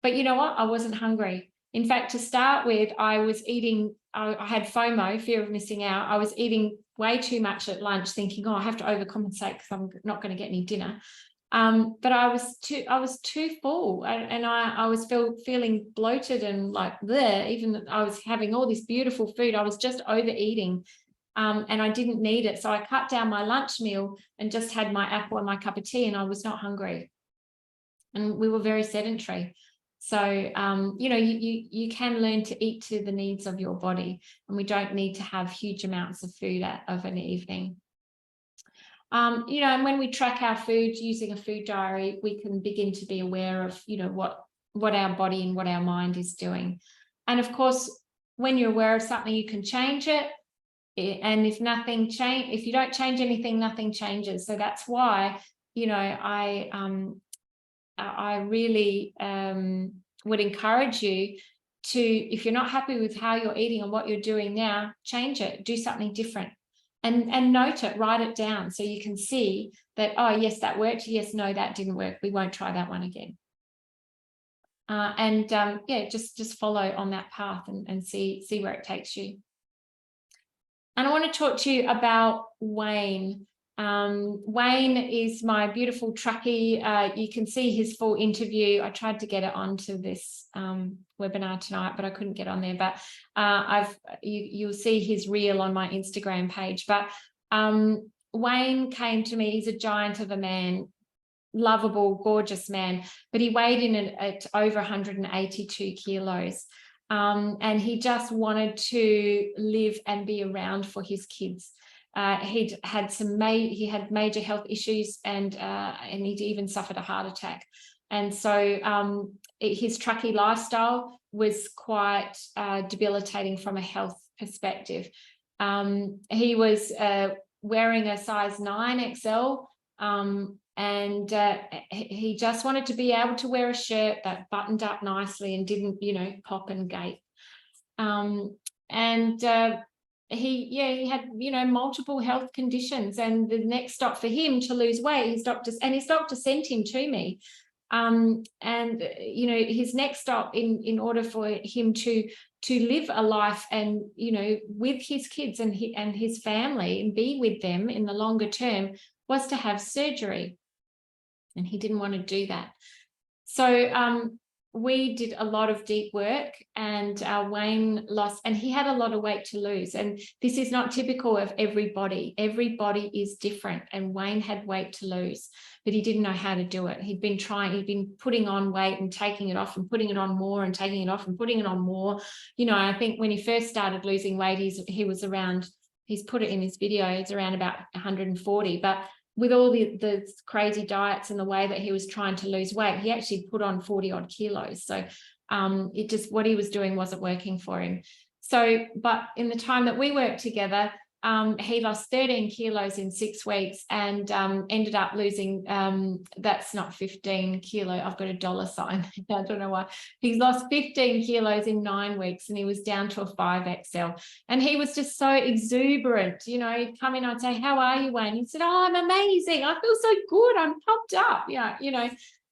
But you know what? I wasn't hungry. In fact, to start with, I was eating, I had FOMO, fear of missing out. I was eating way too much at lunch, thinking, I have to overcompensate because I'm not going to get any dinner. But I was too full, and I was feeling bloated and like bleh, even though I was having all this beautiful food. I was just overeating. And I didn't need it. So I cut down my lunch meal and just had my apple and my cup of tea, and I was not hungry. And we were very sedentary. So, you can learn to eat to the needs of your body, and we don't need to have huge amounts of food of an evening. And when we track our food using a food diary, we can begin to be aware of, what our body and what our mind is doing. And of course, when you're aware of something, you can change it. And if you don't change anything, nothing changes. So that's why, I really would encourage you to, if you're not happy with how you're eating and what you're doing now, change it, do something different, and note it, write it down so you can see that, oh, yes, that worked. Yes, no, that didn't work. We won't try that one again. Just follow on that path and see where it takes you. And I want to talk to you about Wayne. Wayne is my beautiful truckie. You can see his full interview. I tried to get it onto this webinar tonight, but I couldn't get on there. But you'll see his reel on my Instagram page. But Wayne came to me. He's a giant of a man, lovable, gorgeous man, but he weighed in at over 182 kilos. And he just wanted to live and be around for his kids. He had major health issues, and he'd even suffered a heart attack. And so his truckie lifestyle was quite debilitating from a health perspective. He was wearing a size 9 XL, and he just wanted to be able to wear a shirt that buttoned up nicely and didn't, pop and gape. He had, multiple health conditions, and the next stop for him to lose weight, his doctor sent him to me. His next stop in order for him to live a life and, with his kids and his family and be with them in the longer term was to have surgery. And he didn't want to do that. So we did a lot of deep work, and Wayne lost, and he had a lot of weight to lose. And this is not typical of everybody. Everybody is different, and Wayne had weight to lose, but he didn't know how to do it. He'd been putting on weight and taking it off and putting it on more and taking it off and putting it on more. I think when he first started losing weight, he was around, he's put it in his video, it's around about 140, but with all the crazy diets and the way that he was trying to lose weight, he actually put on 40 odd kilos. So what he was doing wasn't working for him. So, but in the time that we worked together, he lost 13 kilos in 6 weeks and ended up losing, that's not 15 kilo, I've got a dollar sign. I don't know why. He's lost 15 kilos in 9 weeks, and he was down to a 5XL. And he was just so exuberant. He'd come in, I'd say, how are you, Wayne? He said, oh, I'm amazing. I feel so good. I'm pumped up.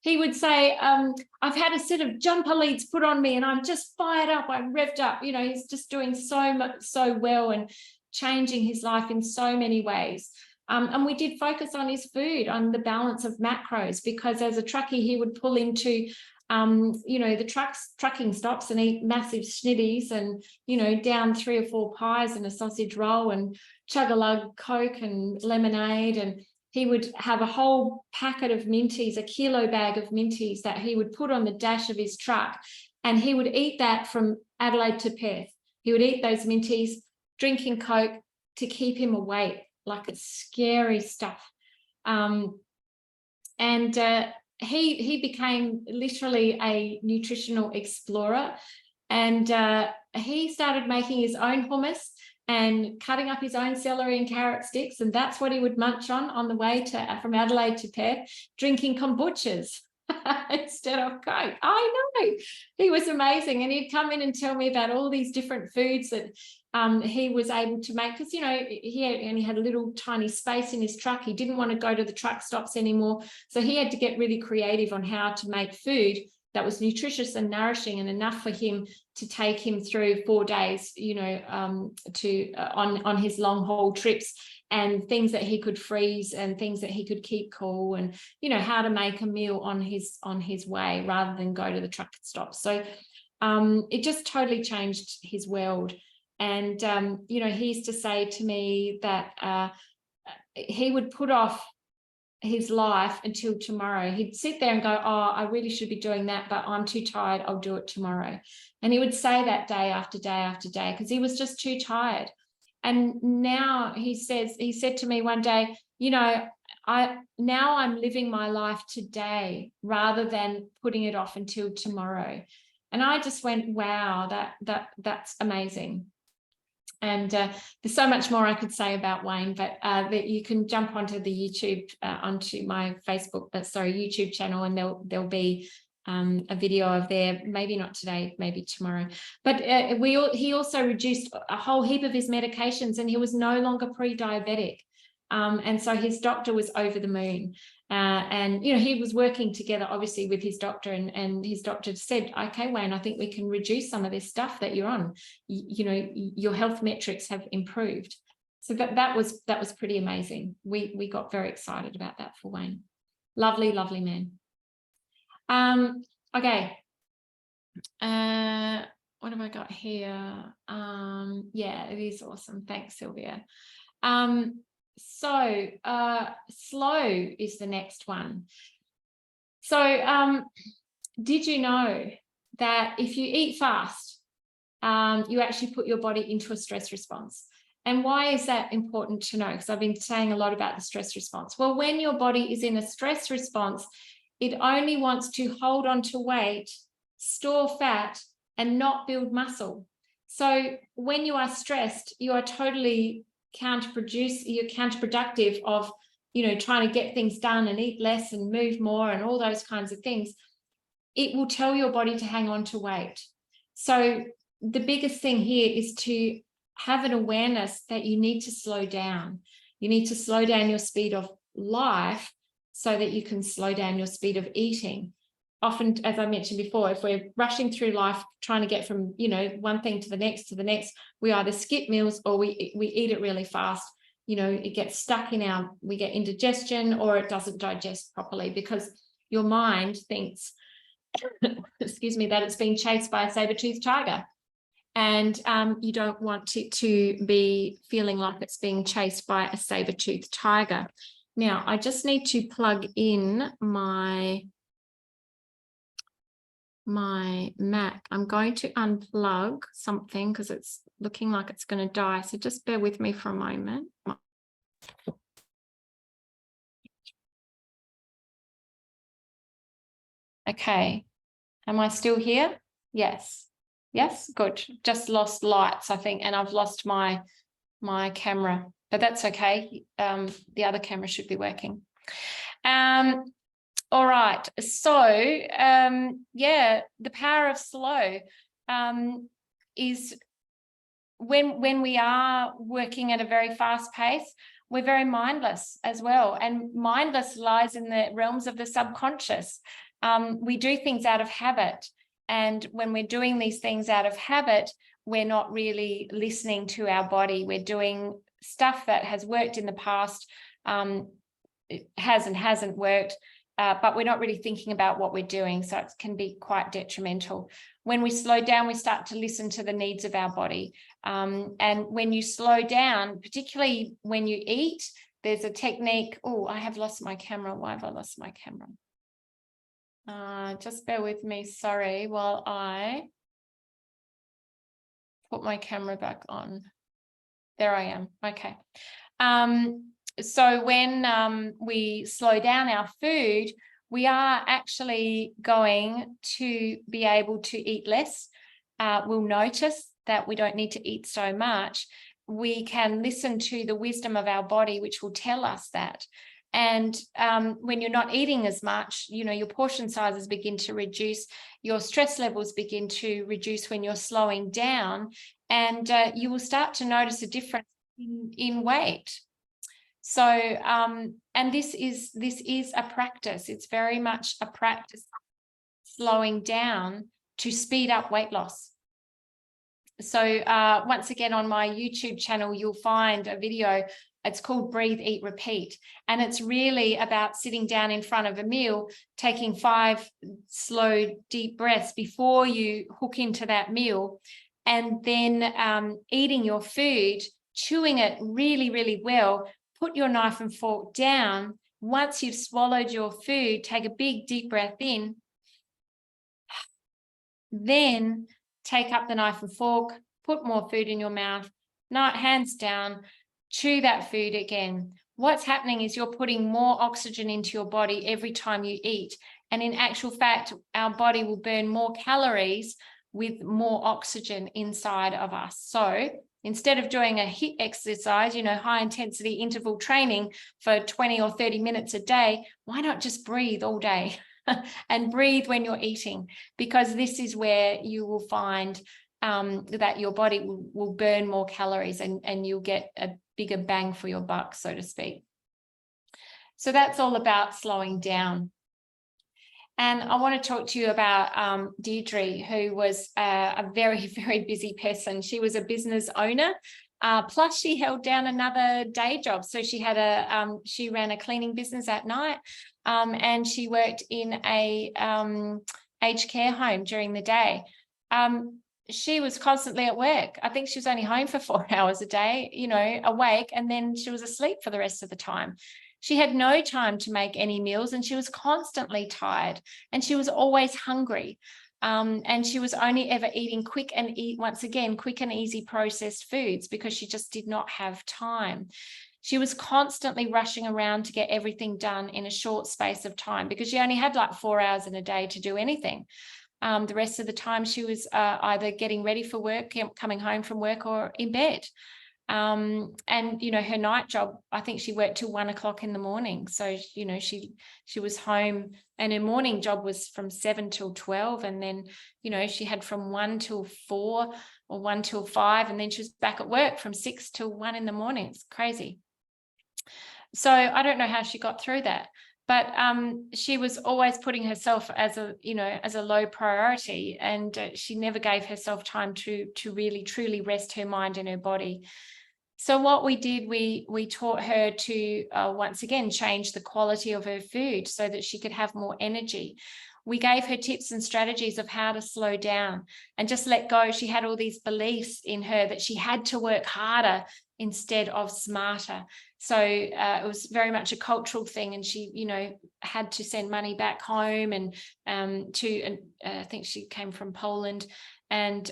He would say, I've had a set of jumper leads put on me and I'm just fired up. I'm revved up. He's just doing so much, so well, and changing his life in so many ways. And we did focus on his food, on the balance of macros, because as a truckie, he would pull into, the trucking stops and eat massive schnitties and, down 3 or 4 pies and a sausage roll and chug a lug Coke and lemonade. And he would have a whole packet of Minties, a kilo bag of Minties that he would put on the dash of his truck. And he would eat that from Adelaide to Perth. He would eat those Minties, drinking Coke to keep him awake. Like, it's scary stuff. He became literally a nutritional explorer, and he started making his own hummus and cutting up his own celery and carrot sticks, and that's what he would munch on the way from Adelaide to Perth, drinking kombuchas instead of Coke. I know, he was amazing, and he'd come in and tell me about all these different foods that he was able to make, because he only had a little tiny space in his truck. He didn't want to go to the truck stops anymore, so he had to get really creative on how to make food that was nutritious and nourishing and enough for him to take him through 4 days, on his long haul trips, and things that he could freeze and things that he could keep cool, and how to make a meal on his way rather than go to the truck stop. So it just totally changed his world. And he used to say to me that he would put off his life until tomorrow. He'd sit there and go, oh, I really should be doing that, but I'm too tired, I'll do it tomorrow. And he would say that day after day after day, because he was just too tired. And now he said to me one day, I'm living my life today rather than putting it off until tomorrow. And I just went, wow, that's amazing. And there's so much more I could say about Wayne, but you can jump onto the onto my YouTube channel, and there'll be a video of there, maybe not today, maybe tomorrow. But he also reduced a whole heap of his medications, and he was no longer pre-diabetic. And so his doctor was over the moon. And he was working together obviously with his doctor, and his doctor said, okay, Wayne, I think we can reduce some of this stuff that you're on. Your health metrics have improved. So that was pretty amazing. We got very excited about that for Wayne. Lovely man. Okay. What have I got here? Yeah, it is awesome. Thanks, Sylvia. So slow is the next one. So did you know that if you eat fast, you actually put your body into a stress response? And why is that important to know? Because I've been saying a lot about the stress response. Well, when your body is in a stress response, it only wants to hold on to weight, store fat, and not build muscle. So when you are stressed, you are totally counterproductive of trying to get things done and eat less and move more and all those kinds of things. It will tell your body to hang on to weight. So the biggest thing here is to have an awareness that you need to slow down. You need to slow down your speed of life so that you can slow down your speed of eating. Often, as I mentioned before, if we're rushing through life trying to get from one thing to the next, we either skip meals or we eat it really fast. It gets stuck we get indigestion, or it doesn't digest properly because your mind thinks, excuse me, that it's being chased by a saber-toothed tiger. And you don't want it to be feeling like it's being chased by a saber-toothed tiger. Now, I just need to plug in my Mac. I'm going to unplug something because it's looking like it's going to die. So just bear with me for a moment. Okay. Am I still here? Yes. Yes, good. Just lost lights, I think, and I've lost my camera, but that's okay. The other camera should be working. All right, so yeah, the power of slow is when we are working at a very fast pace, we're very mindless as well, and mindless lies in the realms of the subconscious. We do things out of habit, and when we're doing these things out of habit, we're not really listening to our body. We're doing stuff that has worked in the past it has and hasn't worked, but we're not really thinking about what we're doing, so it can be quite detrimental. When we slow down, we start to listen to the needs of our body. And when you slow down, particularly when you eat, there's a technique. Oh, I have lost my camera. Why have I lost my camera? Just bear with me, sorry, while I put my camera back on. There I am. Okay. So when we slow down our food, we are actually going to be able to eat less. We'll notice that we don't need to eat so much. We can listen to the wisdom of our body, which will tell us that. And when you're not eating as much, you know, your portion sizes begin to reduce, your stress levels begin to reduce when you're slowing down, and you will start to notice a difference in weight. So, and this is a practice. It's very much a practice, slowing down to speed up weight loss. So once again, on my YouTube channel, you'll find a video. It's called Breathe, Eat, Repeat. And it's really about sitting down in front of a meal, taking 5 slow, deep breaths before you hook into that meal, and then eating your food, chewing it really, really well. Put your knife and fork down. Once you've swallowed your food, take a big, deep breath in. Then take up the knife and fork, put more food in your mouth, hands down, chew that food again. What's happening is you're putting more oxygen into your body every time you eat. And in actual fact, our body will burn more calories with more oxygen inside of us. So instead of doing a HIIT exercise, you know, high intensity interval training for 20 or 30 minutes a day, why not just breathe all day and breathe when you're eating? Because this is where you will find that your body will burn more calories, and you'll get a bigger bang for your buck, so to speak. So that's all about slowing down. And I want to talk to you about Deirdre, who was a very, very busy person. She was a business owner, plus she held down another day job. So she had she ran a cleaning business at night, and she worked in a aged care home during the day. She was constantly at work. I think she was only home for 4 hours a day, you know, awake, and then she was asleep for the rest of the time. She had no time to make any meals, and she was constantly tired, and she was always hungry. And she was only ever eating quick and easy processed foods, because she just did not have time. She was constantly rushing around to get everything done in a short space of time, because she only had like 4 hours in a day to do anything. The rest of the time she was either getting ready for work, coming home from work, or in bed. And, you know, her night job, I think she worked till 1 o'clock in the morning. So, you know, she was home, and her morning job was from 7 till 12. And then, you know, she had from 1 till 4 or 1 till 5. And then she was back at work from 6 till 1 in the morning. It's crazy. So I don't know how she got through that. But she was always putting herself as a low priority, and she never gave herself time to really truly rest her mind and her body. So what we did, we taught her to once again change the quality of her food so that she could have more energy. We gave her tips and strategies of how to slow down and just let go. She had all these beliefs in her that she had to work harder instead of smarter. So it was very much a cultural thing, and she, you know, had to send money back home, and I think she came from Poland, and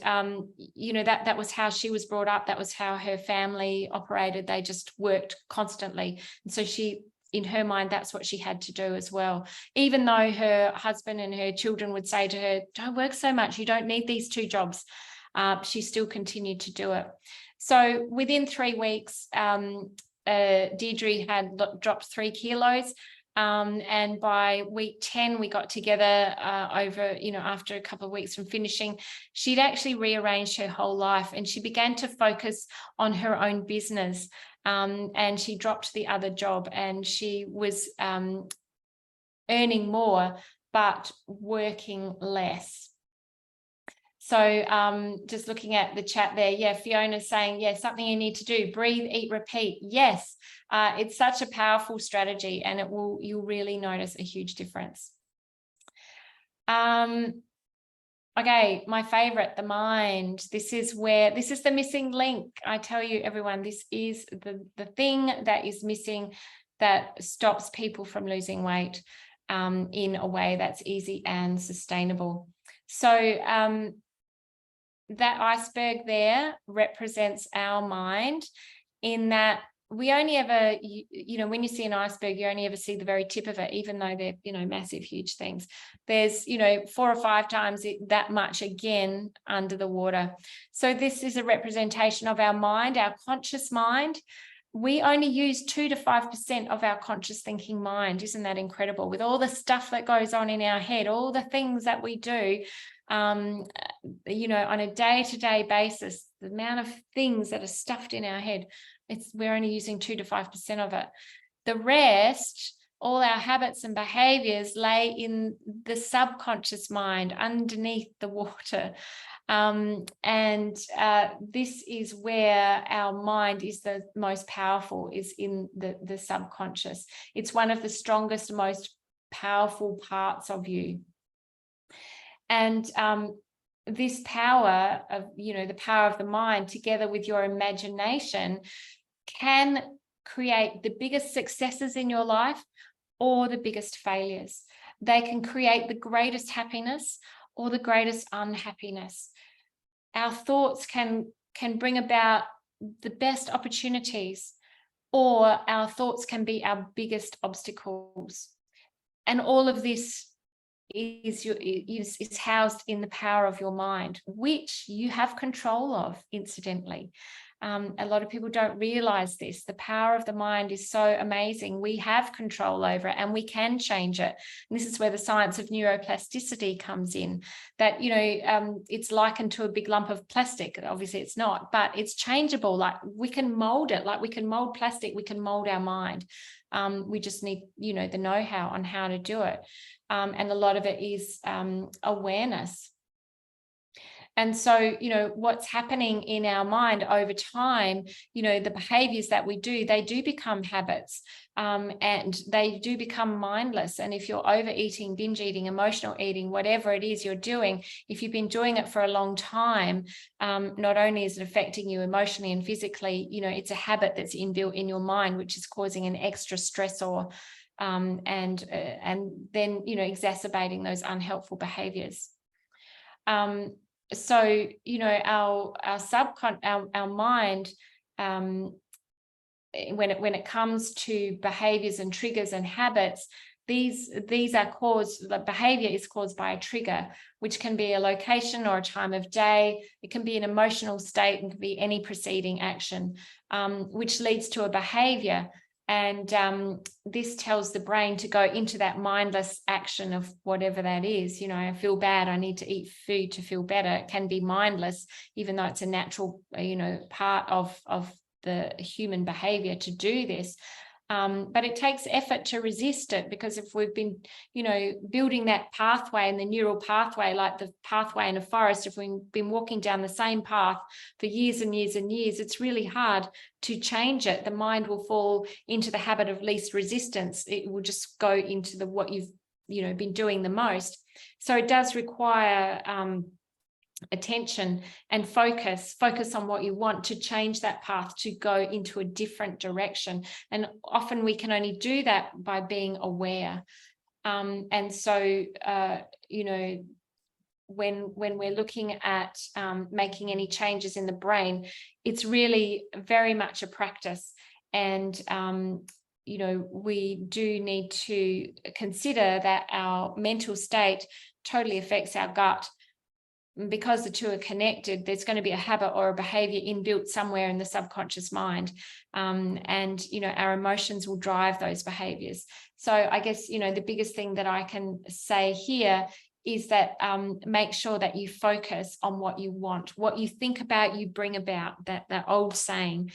you know, that was how she was brought up. That was how her family operated. They just worked constantly, and so she, in her mind, that's what she had to do as well. Even though her husband and her children would say to her, "Don't work so much. You don't need these 2 jobs." She still continued to do it. So within 3 weeks, Deirdre had dropped 3 kilos. And by week 10, we got together after a couple of weeks from finishing. She'd actually rearranged her whole life, and she began to focus on her own business. And she dropped the other job, and she was earning more, but working less. So just looking at the chat there, yeah, Fiona's saying, yeah, something you need to do, breathe, eat, repeat. Yes, it's such a powerful strategy, and you'll really notice a huge difference. Okay, my favorite, the mind. This is the missing link. I tell you, everyone, this is the thing that is missing that stops people from losing weight in a way that's easy and sustainable. So that iceberg there represents our mind, in that we only ever, when you see an iceberg, you only ever see the very tip of it, even though they're, massive, huge things. There's, 4 or 5 times that much again under the water. So this is a representation of our mind, our conscious mind. We only use 2 to 5% of our conscious thinking mind. Isn't that incredible? With all the stuff that goes on in our head, all the things that we do, on a day-to-day basis, the amount of things that are stuffed in our head, we're only using 2 to 5% of it. The rest, all our habits and behaviors, lay in the subconscious mind underneath the water. This is where our mind is the most powerful, is in the subconscious. It's one of the strongest, most powerful parts of you. And this power of, the power of the mind, together with your imagination, can create the biggest successes in your life or the biggest failures. They can create the greatest happiness or the greatest unhappiness. Our thoughts can bring about the best opportunities, or our thoughts can be our biggest obstacles. And all of this is housed in the power of your mind, which you have control of, incidentally. A lot of people don't realize this. The power of the mind is so amazing. We have control over it, and we can change it. And this is where the science of neuroplasticity comes in, that, it's likened to a big lump of plastic. Obviously it's not, but it's changeable. Like, we can mold it, like we can mold plastic, we can mold our mind. We just need, the know-how on how to do it. And a lot of it is awareness. And so, what's happening in our mind over time, the behaviors that we do, they do become habits, and they do become mindless. And if you're overeating, binge eating, emotional eating, whatever it is you're doing, if you've been doing it for a long time, not only is it affecting you emotionally and physically, it's a habit that's inbuilt in your mind, which is causing an extra stressor, and then, exacerbating those unhelpful behaviors. So, our mind, when it comes to behaviors and triggers and habits, these are caused, the behavior is caused by a trigger, which can be a location or a time of day. It can be an emotional state, and can be any preceding action, which leads to a behavior. And this tells the brain to go into that mindless action of whatever that is. I feel bad, I need to eat food to feel better. It can be mindless, even though it's a natural, part of the human behavior to do this. But it takes effort to resist it, because if we've been, building that pathway, and the neural pathway, like the pathway in a forest, if we've been walking down the same path for years and years and years, it's really hard to change it. The mind will fall into the habit of least resistance. It will just go into what you've, been doing the most. So it does require attention and focus on what you want to change that path, to go into a different direction. And often we can only do that by being aware. And so, when we're looking at making any changes in the brain, it's really very much a practice. And we do need to consider that our mental state totally affects our gut. Because the two are connected, there's going to be a habit or a behavior inbuilt somewhere in the subconscious mind. And our emotions will drive those behaviors. So I guess, the biggest thing that I can say here is that make sure that you focus on what you want. What you think about, you bring about. That old saying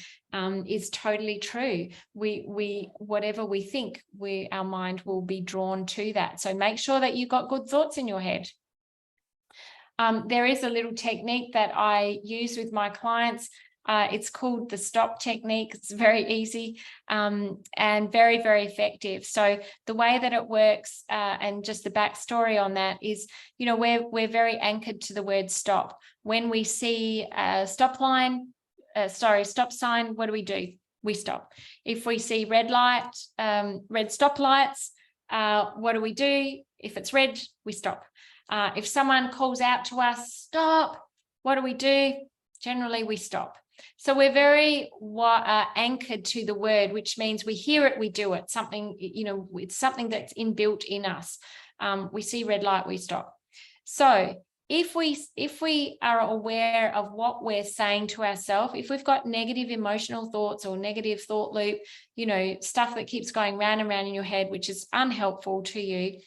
is totally true. We whatever we think, our mind will be drawn to that. So make sure that you've got good thoughts in your head. There is a little technique that I use with my clients. It's called the stop technique. It's very easy and very, very effective. So the way that it works and just the backstory on that is, you know, we're very anchored to the word stop. When we see a stop sign, what do? We stop. If we see red stop lights, what do? If it's red, we stop. If someone calls out to us, stop, what do? Generally, we stop. So we're very anchored to the word, which means we hear it, we do it. Something, you know, it's something that's inbuilt in us. We see red light, we stop. So if we are aware of what we're saying to ourselves, if we've got negative emotional thoughts or negative thought loop, you know, stuff that keeps going round and round in your head, which is unhelpful to you,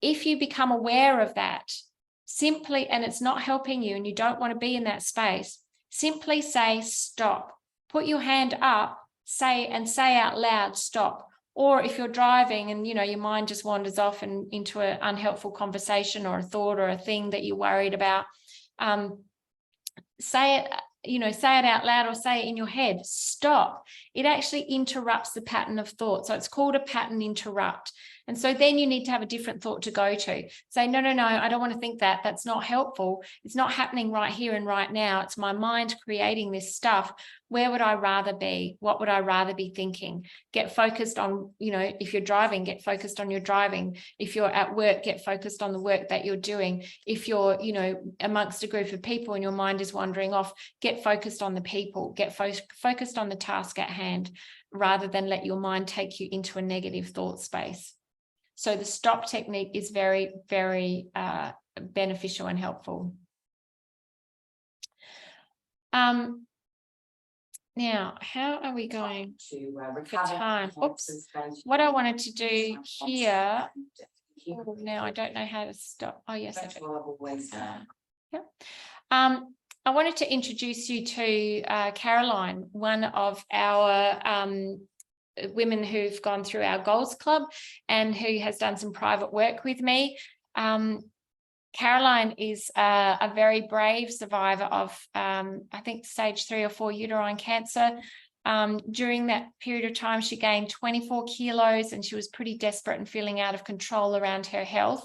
if you become aware of that, simply, and it's not helping you and you don't want to be in that space, simply say stop. Put your hand up, say out loud, stop. Or if you're driving and, you know, your mind just wanders off and into an unhelpful conversation or a thought or a thing that you're worried about, say it out loud or say it in your head, stop. It actually interrupts the pattern of thought. So it's called a pattern interrupt. And so then you need to have a different thought to go to. Say, no, I don't want to think that. That's not helpful. It's not happening right here and right now. It's my mind creating this stuff. Where would I rather be? What would I rather be thinking? Get focused on, you know, if you're driving, get focused on your driving. If you're at work, get focused on the work that you're doing. If you're, you know, amongst a group of people and your mind is wandering off, get focused on the people, get focused on the task at hand, rather than let your mind take you into a negative thought space. So the stop technique is very, very beneficial and helpful. Now, how are we going for time? Oops. What I wanted to do here, now I don't know how to stop. Oh, yes, I do. I wanted to introduce you to Caroline, one of our women who've gone through our Goals Club and who has done some private work with me. Caroline is a very brave survivor of, I think, stage 3 or 4 uterine cancer. During that period of time, she gained 24 kilos and she was pretty desperate and feeling out of control around her health.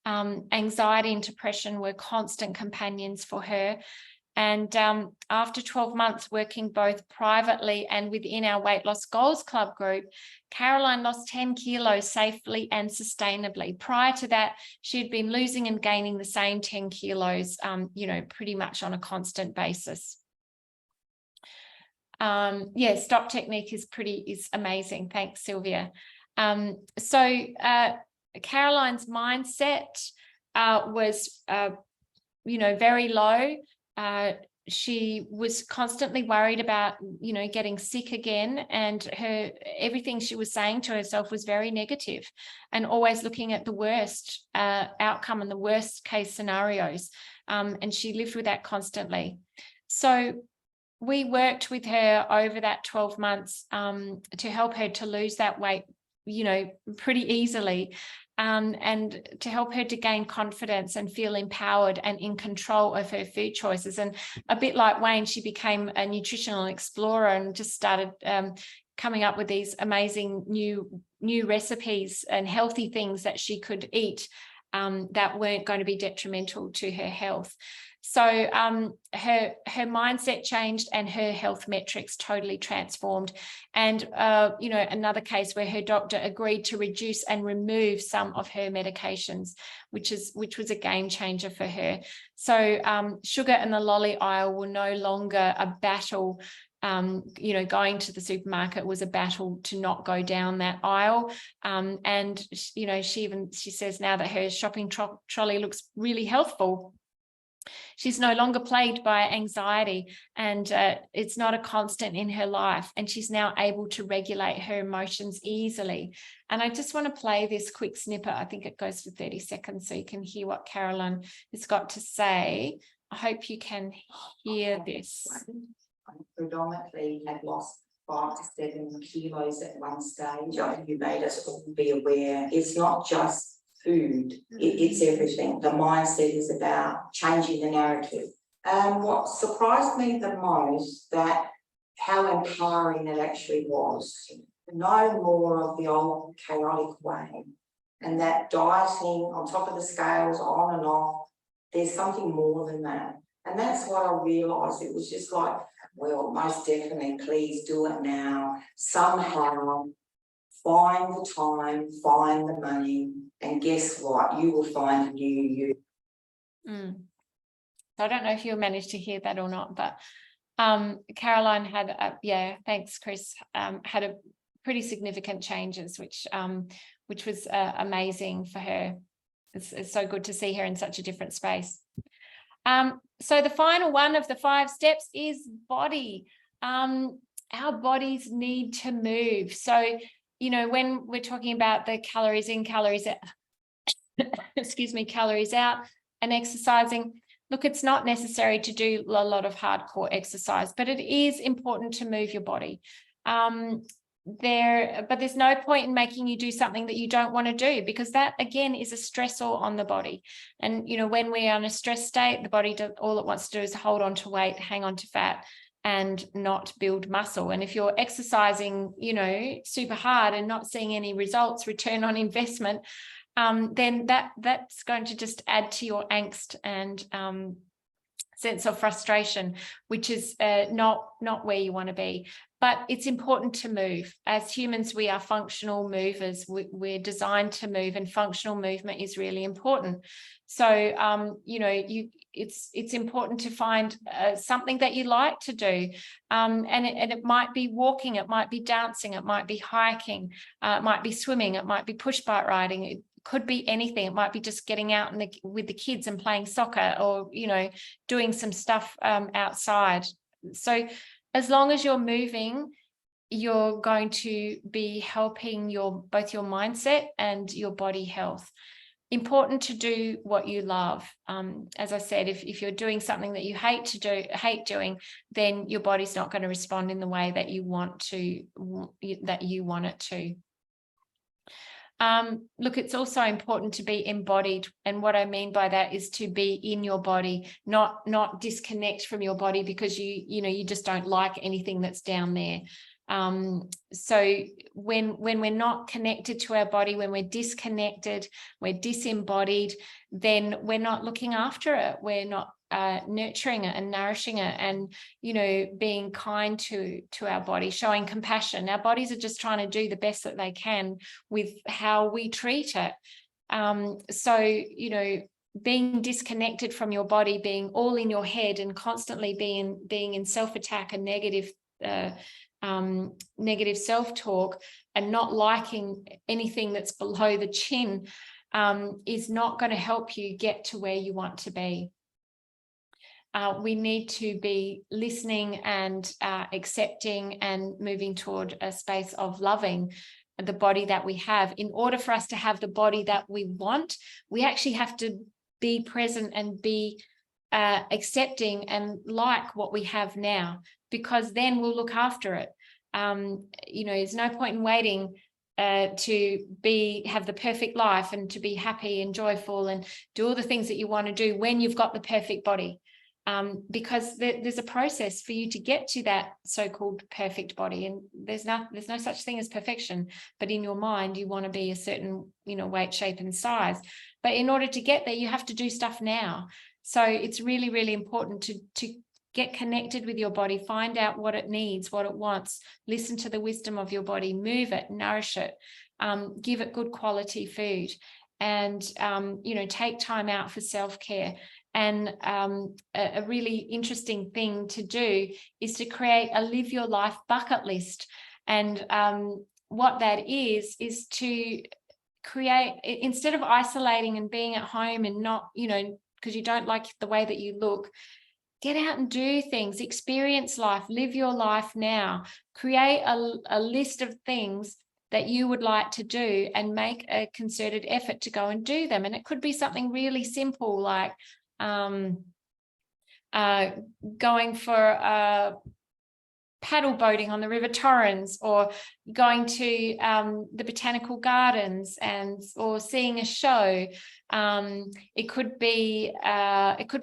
Anxiety and depression were constant companions for her. And after 12 months working both privately and within our Weight Loss Goals Club group, Caroline lost 10 kilos safely and sustainably. Prior to that, she'd been losing and gaining the same 10 kilos, you know, pretty much on a constant basis. Yeah, stop technique is amazing. Thanks, Sylvia. So Caroline's mindset was, you know, very low. She was constantly worried about, you know, getting sick again, and everything she was saying to herself was very negative and always looking at the worst outcome and the worst case scenarios. And she lived with that constantly. So we worked with her over that 12 months to help her to lose that weight, you know, pretty easily. And to help her to gain confidence and feel empowered and in control of her food choices. And a bit like Wayne, she became a nutritional explorer and just started coming up with these amazing new recipes and healthy things that she could eat that weren't going to be detrimental to her health. So her mindset changed and her health metrics totally transformed. And, you know, another case where her doctor agreed to reduce and remove some of her medications, which was a game changer for her. So sugar and the lolly aisle were no longer a battle. You know, going to the supermarket was a battle to not go down that aisle. And, you know, she says now that her shopping trolley looks really healthful. She's no longer plagued by anxiety, and it's not a constant in her life. And she's now able to regulate her emotions easily. And I just want to play this quick snippet. I think it goes for 30 seconds so you can hear what Caroline has got to say. I hope you can hear this. I predominantly had lost 5 to 7 kilos at one stage. You made us all be aware it's not just food. It's everything. The mindset is about changing the narrative. And what surprised me the most, that how empowering it actually was. No more of the old chaotic way. And that dieting on top of the scales, on and off, there's something more than that. And that's what I realised. It was just like, well, most definitely, please do it now. Somehow find the time, find the money, and guess what? You will find a new you. I don't know if you'll manage to hear that or not, but Caroline had, thanks, Chris, had a pretty significant changes, which was amazing for her. It's so good to see her in such a different space. So the final one of the 5 steps is body. Our bodies need to move. So, you know, when we're talking about the calories in, calories out, calories out, and exercising, look, it's not necessary to do a lot of hardcore exercise, but it is important to move your body. But there's no point in making you do something that you don't want to do, because that again is a stressor on the body. And you know, when we're in a stress state, the body all it wants to do is hold on to weight, hang on to fat, and not build muscle. And if you're exercising, you know, super hard and not seeing any results, return on investment, then that's going to just add to your angst and sense of frustration, which is not where you want to be. But it's important to move. As humans, we are functional movers. We're designed to move, and functional movement is really important. So, you know, it's important to find something that you like to do. And it might be walking, it might be dancing, it might be hiking, it might be swimming, it might be push bike riding. It could be anything. It might be just getting out with the kids and playing soccer, or, you know, doing some stuff outside. So as long as you're moving, you're going to be helping both your mindset and your body health. Important to do what you love. As I said, if you're doing something that you hate doing, then your body's not going to respond in the way that you want it to. Look, it's also important to be embodied, and what I mean by that is to be in your body, not disconnect from your body because you just don't like anything that's down there. So when we're not connected to our body, when we're disconnected, we're disembodied, then we're not looking after it. We're not nurturing it and nourishing it, and being kind to our body, showing compassion. Our bodies are just trying to do the best that they can with how we treat it. So being disconnected from your body, being all in your head and constantly being in self-attack and negative self-talk and not liking anything that's below the chin is not going to help you get to where you want to be. We need to be listening and accepting and moving toward a space of loving the body that we have. In order for us to have the body that we want, we actually have to be present and be accepting and like what we have now, because then we'll look after it. There's no point in waiting to have the perfect life and to be happy and joyful and do all the things that you want to do when you've got the perfect body. Because there's a process for you to get to that so-called perfect body, and there's no such thing as perfection, but in your mind you want to be a certain weight, shape and size. But in order to get there, you have to do stuff now. So it's really, really important to get connected with your body, find out what it needs, what it wants, listen to the wisdom of your body, move it, nourish it, give it good quality food, and take time out for self-care. And a really interesting thing to do is to create a live your life bucket list. And what that is to create, instead of isolating and being at home and not, because you don't like the way that you look, get out and do things, experience life, live your life now, create a list of things that you would like to do and make a concerted effort to go and do them. And it could be something really simple like going for a paddle boating on the River Torrens, or going to the botanical gardens or seeing a show. It could be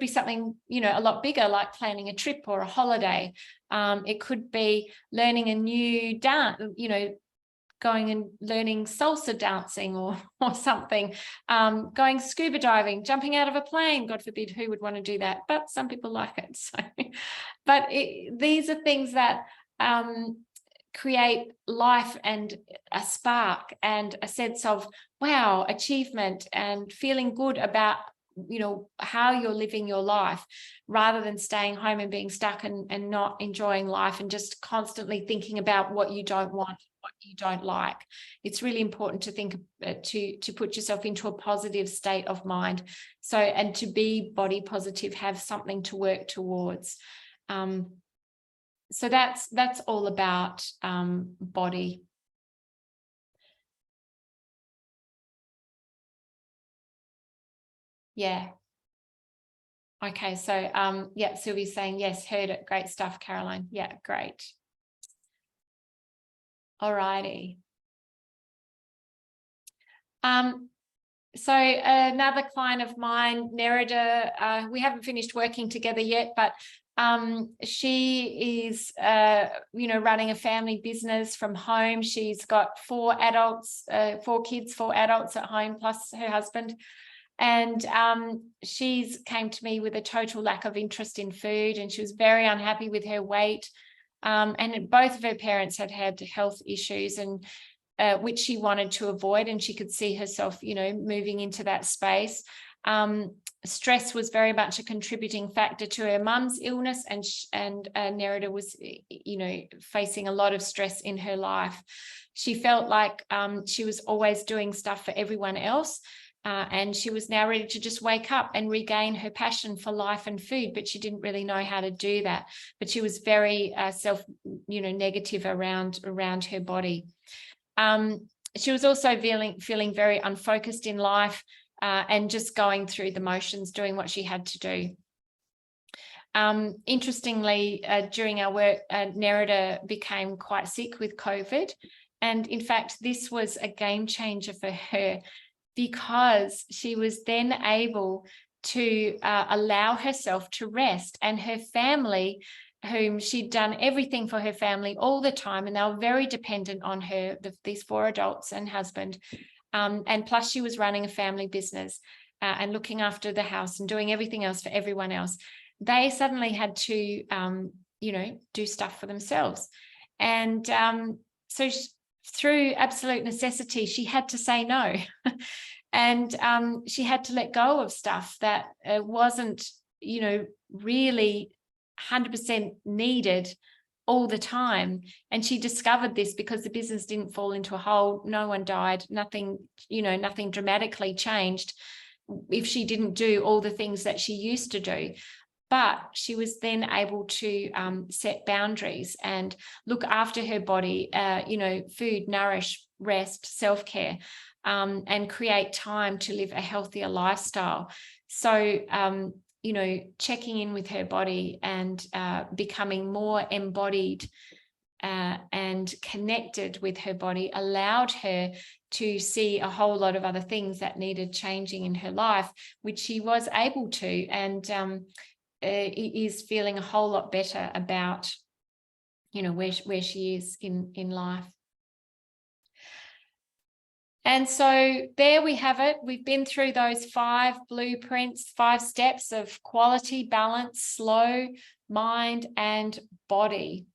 something, you know, a lot bigger, like planning a trip or a holiday. It could be learning a new dance, you know, going and learning salsa dancing or something, going scuba diving, jumping out of a plane. God forbid, who would want to do that? But some people like it. So, but these are things that create life and a spark and a sense of, wow, achievement and feeling good about, you know, how you're living your life, rather than staying home and being stuck and not enjoying life and just constantly thinking about what you don't want, what you don't like. It's really important to think to put yourself into a positive state of mind. So, and to be body positive, have something to work towards. So that's all about body. Yeah. Okay, so yeah, Sylvie's saying yes, heard it. Great stuff, Caroline. Yeah, great. All righty. So another client of mine, Nerida, we haven't finished working together yet, but she is, you know, running a family business from home. She's got 4 kids, 4 adults at home, plus her husband. And she's came to me with a total lack of interest in food, and she was very unhappy with her weight. And both of her parents had health issues, and which she wanted to avoid, and she could see herself, you know, moving into that space. Stress was very much a contributing factor to her mum's illness, and Nerida was, you know, facing a lot of stress in her life. She felt like she was always doing stuff for everyone else. And she was now ready to just wake up and regain her passion for life and food, but she didn't really know how to do that. But she was very negative around her body. She was also feeling very unfocused in life, and just going through the motions, doing what she had to do. Interestingly, during our work, Nerida became quite sick with COVID. And in fact, this was a game changer for her, because she was then able to allow herself to rest, and her family, whom she'd done everything for her family all the time, and they were very dependent on her, these 4 adults and husband, and plus she was running a family business and looking after the house and doing everything else for everyone else. They suddenly had to, do stuff for themselves. And so through absolute necessity, she had to say no. And she had to let go of stuff that wasn't, really 100% needed all the time. And she discovered this because the business didn't fall into a hole. No one died, nothing dramatically changed if she didn't do all the things that she used to do. But she was then able to set boundaries and look after her body, food, nourish, rest, self-care, and create time to live a healthier lifestyle. So, checking in with her body and becoming more embodied and connected with her body allowed her to see a whole lot of other things that needed changing in her life, which she was able to, and is feeling a whole lot better about, where she is in life. And so there we have it. We've been through those 5 blueprints, 5 steps of quality, balance, slow, mind, and body,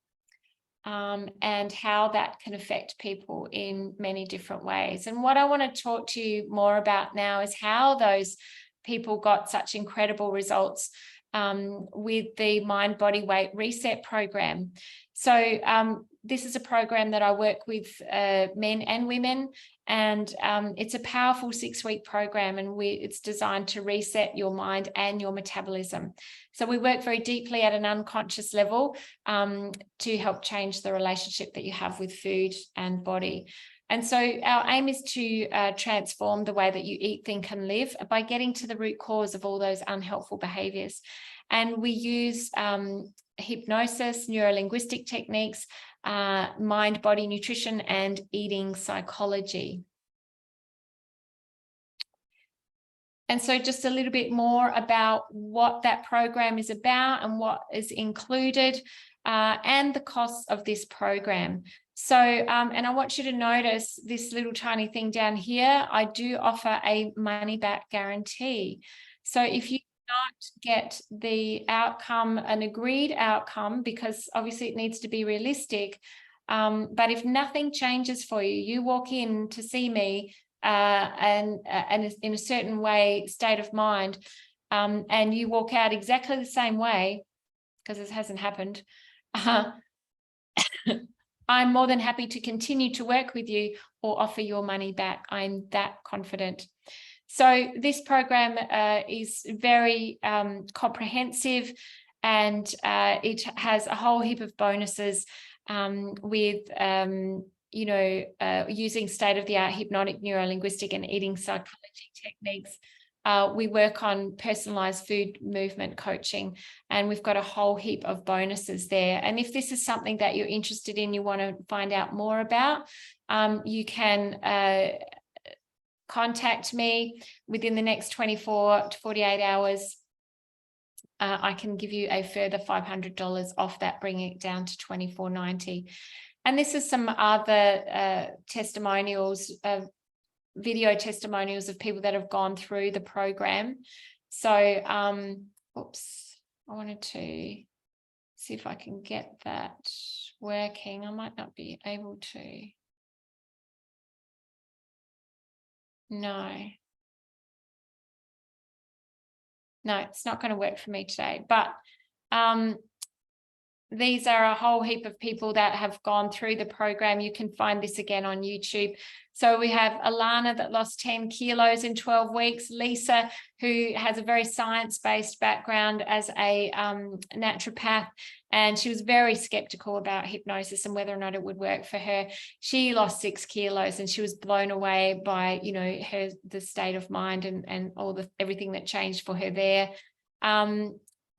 and how that can affect people in many different ways. And what I want to talk to you more about now is how those people got such incredible results with the Mind Body Weight Reset program. So this is a program that I work with men and women, and it's a powerful 6-week program, and it's designed to reset your mind and your metabolism. So we work very deeply at an unconscious level to help change the relationship that you have with food and body. And so our aim is to transform the way that you eat, think, and live by getting to the root cause of all those unhelpful behaviors. And we use hypnosis, neurolinguistic techniques, mind, body, nutrition, and eating psychology. And so just a little bit more about what that program is about and what is included, and the costs of this program. So, and I want you to notice this little tiny thing down here. I do offer a money back guarantee. So if you not get the outcome, an agreed outcome, because obviously it needs to be realistic, but if nothing changes for you, you walk in to see me and in a certain way, state of mind, and you walk out exactly the same way, because this hasn't happened, I'm more than happy to continue to work with you or offer your money back. I'm that confident. So this program is very comprehensive, and it has a whole heap of bonuses with using state-of-the-art hypnotic, neurolinguistic, and eating psychology techniques. We work on personalized food movement coaching, and we've got a whole heap of bonuses there. And if this is something that you're interested in, you want to find out more about, you can contact me within the next 24 to 48 hours. I can give you a further $500 off that, bringing it down to $24.90. And this is some other testimonials, video testimonials of people that have gone through the program. So, oops, I wanted to see if I can get that working. I might not be able to. No, it's not going to work for me today, but these are a whole heap of people that have gone through the program. You can find this again on YouTube. So we have Alana that lost 10 kilos in 12 weeks, Lisa, who has a very science-based background as a naturopath, and she was very skeptical about hypnosis and whether or not it would work for her. She lost 6 kilos, and she was blown away by, the state of mind and everything that changed for her there.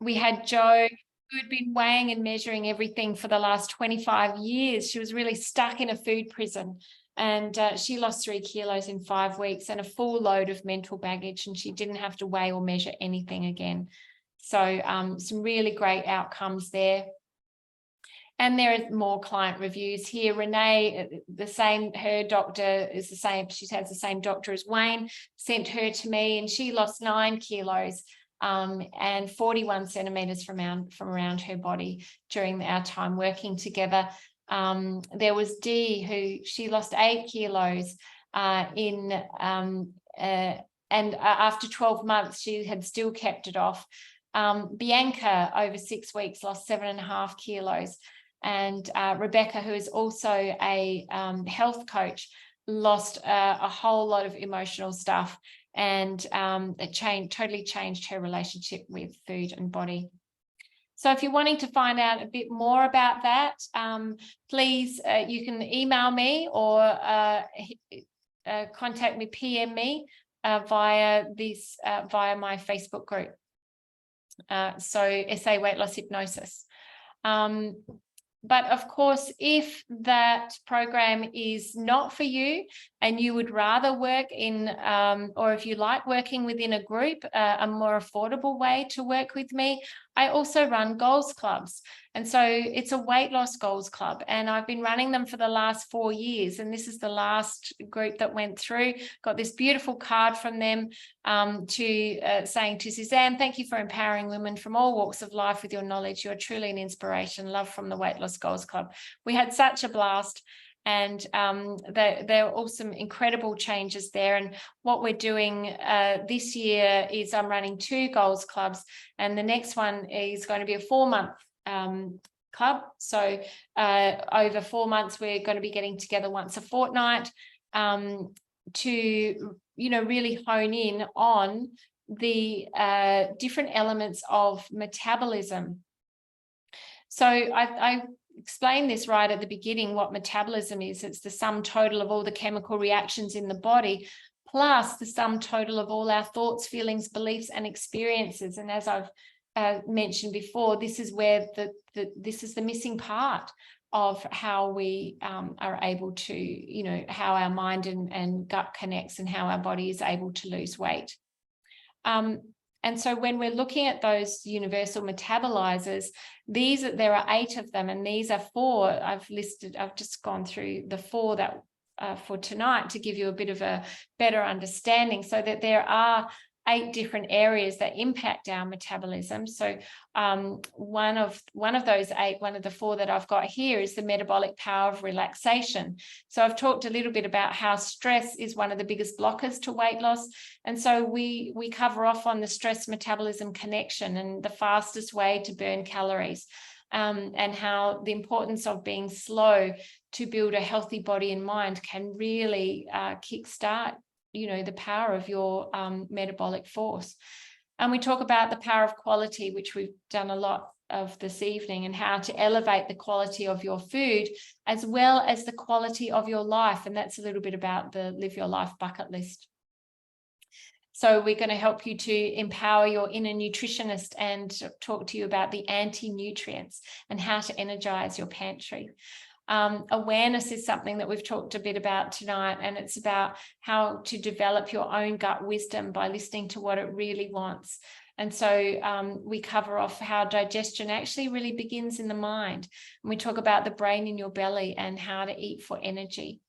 We had Jo, who had been weighing and measuring everything for the last 25 years. She was really stuck in a food prison, and she lost 3 kilos in 5 weeks and a full load of mental baggage, and she didn't have to weigh or measure anything again. So some really great outcomes there. And there are more client reviews here. Renee, her doctor is the same. She has the same doctor as Wayne, sent her to me, and she lost 9 kilos and 41 centimeters from around her body during our time working together. There was Dee, who she lost 8 kilos and after 12 months, she had still kept it off. Bianca, over 6 weeks, lost 7.5 kilos. And Rebecca, who is also a health coach, lost a whole lot of emotional stuff, and it totally changed her relationship with food and body. So if you're wanting to find out a bit more about that, please, you can email me or contact me, PM me via my Facebook group. So SA Weight Loss Hypnosis. But of course, if that program is not for you and you would rather work in, or if you like working within a group, a more affordable way to work with me, I also run goals clubs. And so it's a weight loss goals club, and I've been running them for the last 4 years. And this is the last group that went through. Got this beautiful card from them saying to Suzanne, thank you for empowering women from all walks of life with your knowledge. You're truly an inspiration. Love from the Weight Loss Goals Club. We had such a blast. And there are also some incredible changes there. And what we're doing this year is I'm running 2 goals clubs, and the next one is going to be a 4-month club. So over 4 months, we're going to be getting together once a fortnight to really hone in on the different elements of metabolism. So I explain this right at the beginning, what metabolism is. It's the sum total of all the chemical reactions in the body, plus the sum total of all our thoughts, feelings, beliefs, and experiences. And as I've mentioned before, this is where this is the missing part of how we are able to, you know, how our mind and gut connects and how our body is able to lose weight. And so when we're looking at those universal metabolizers, there are 8 of them, and these are 4 I've listed. I've just gone through the 4 that for tonight to give you a bit of a better understanding, so that there are 8 different areas that impact our metabolism. So one of those 8, one of the 4 that I've got here, is the metabolic power of relaxation. So I've talked a little bit about how stress is one of the biggest blockers to weight loss. And so we cover off on the stress metabolism connection and the fastest way to burn calories, and how the importance of being slow to build a healthy body and mind can really kickstart, you know, the power of your metabolic force. And we talk about the power of quality, which we've done a lot of this evening, and how to elevate the quality of your food as well as the quality of your life. And that's a little bit about the Live Your Life bucket list. So we're going to help you to empower your inner nutritionist and talk to you about the anti-nutrients and how to energize your pantry. Awareness is something that we've talked a bit about tonight, and it's about how to develop your own gut wisdom by listening to what it really wants. And so we cover off how digestion actually really begins in the mind. And we talk about the brain in your belly and how to eat for energy.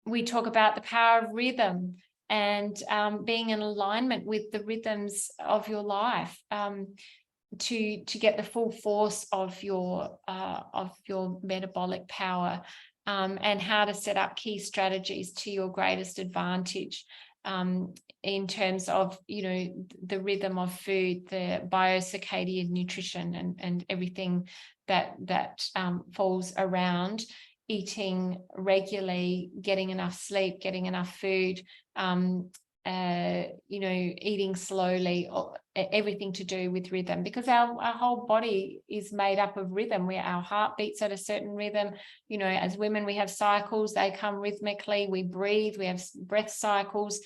We talk about the power of rhythm and being in alignment with the rhythms of your life, to get the full force of your metabolic power, and how to set up key strategies to your greatest advantage, in terms of, you know, the rhythm of food, the biocircadian nutrition, and everything that falls around eating regularly, getting enough sleep, getting enough food, you know, eating slowly, or everything to do with rhythm, because our whole body is made up of rhythm, where our heart beats at a certain rhythm. You know, as women, we have cycles, they come rhythmically. We breathe, we have breath cycles.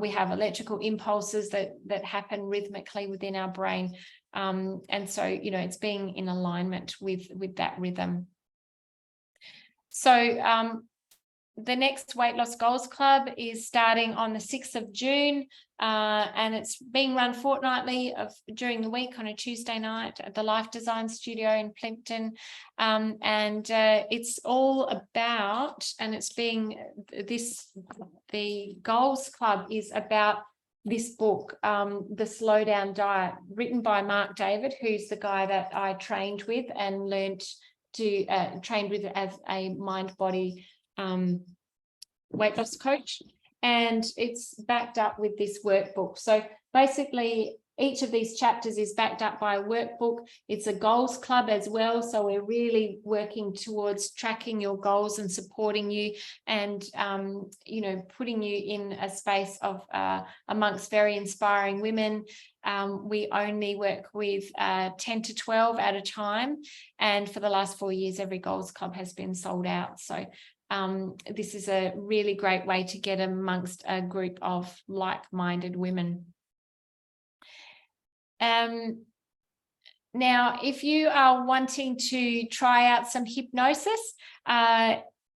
We have electrical impulses that happen rhythmically within our brain. And so, you know, it's being in alignment with that rhythm. So the next Weight Loss Goals Club is starting on the 6th of June, and it's being run fortnightly during the week on a Tuesday night at the Life Design Studio in Plimpton. And it's all about, and it's being the Goals Club is about this book, The Slow Down Diet, written by Mark David, who's the guy that I trained with and learned to trained with as a MindBody weight loss coach, and it's backed up with this workbook. So basically each of these chapters is backed up by a workbook. It's a goals club as well, so we're really working towards tracking your goals and supporting you, and you know, putting you in a space of amongst very inspiring women. We only work with 10 to 12 at a time, and for the last 4 years every goals club has been sold out. So this is a really great way to get amongst a group of like-minded women. Now, if you are wanting to try out some hypnosis,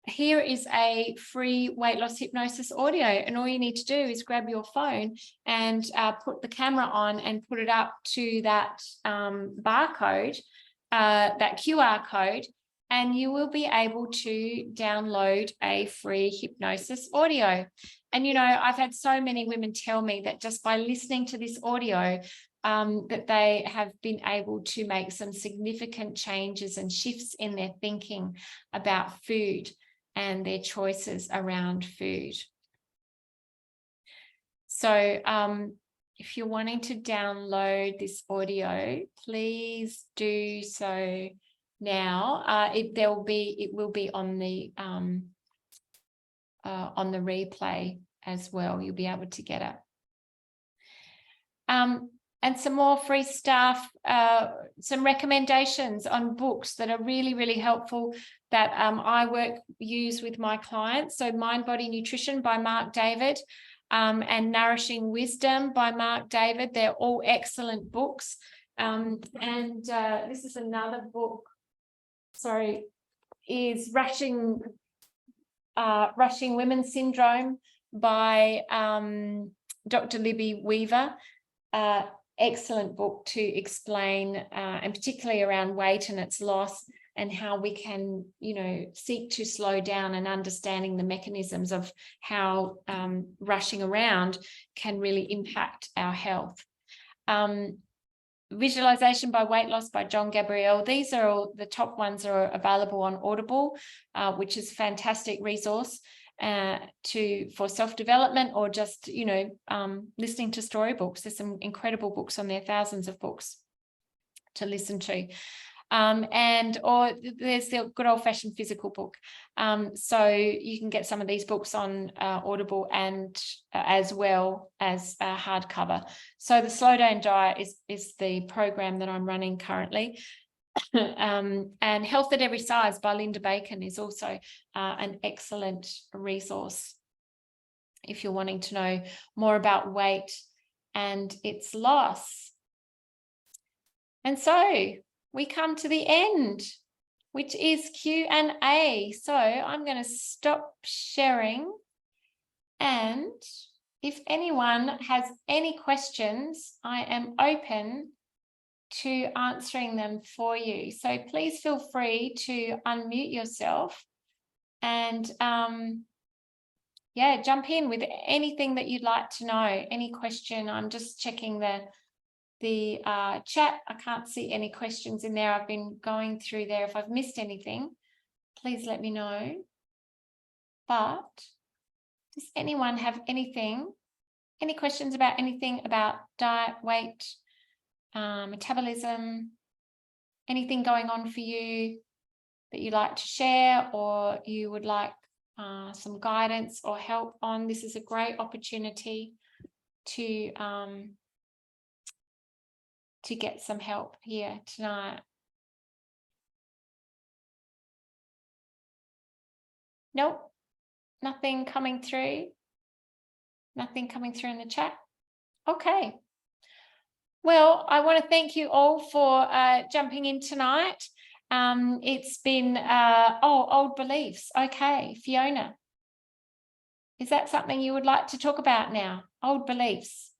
here is a free weight loss hypnosis audio, and all you need to do is grab your phone and put the camera on and put it up to that barcode, that QR code, and you will be able to download a free hypnosis audio. And, you know, I've had so many women tell me that just by listening to this audio, that they have been able to make some significant changes and shifts in their thinking about food and their choices around food. So if you're wanting to download this audio, please do so now. It will be on the replay as well. You'll be able to get it. And some more free stuff, some recommendations on books that are really, really helpful that I use with my clients. So MindBody Nutrition by Mark David. and Nourishing Wisdom by Mark David. They're all excellent books. This is another book, is Rushing Women's Syndrome by Dr. Libby Weaver. Excellent book to explain, and particularly around weight and its loss, and how we can, seek to slow down, and understanding the mechanisms of how rushing around can really impact our health. Visualization by Weight Loss by John Gabriel. These are all the top ones are available on Audible, which is a fantastic resource for self-development, or just, listening to storybooks. There's some incredible books on there, thousands of books to listen to. Or there's the good old-fashioned physical book. So you can get some of these books on Audible, and as well as hardcover. So the Slow Down Diet is the program that I'm running currently. And Health at Every Size by Linda Bacon is also an excellent resource if you're wanting to know more about weight and its loss. And so we come to the end, which is Q&A. So I'm going to stop sharing, and if anyone has any questions, I am open to answering them for you. So please feel free to unmute yourself and jump in with anything that you'd like to know, any question. I'm just checking the chat. I can't see any questions in there. I've been going through there. If I've missed anything, please let me know. But does anyone have any questions about anything about diet, weight, metabolism, anything going on for you that you'd like to share, or you would like some guidance or help on? This is a great opportunity to get some help here tonight. Nope, nothing coming through. Nothing coming through in the chat. Okay. Well, I want to thank you all for jumping in tonight. It's been, old beliefs. Okay, Fiona. Is that something you would like to talk about now? Old beliefs.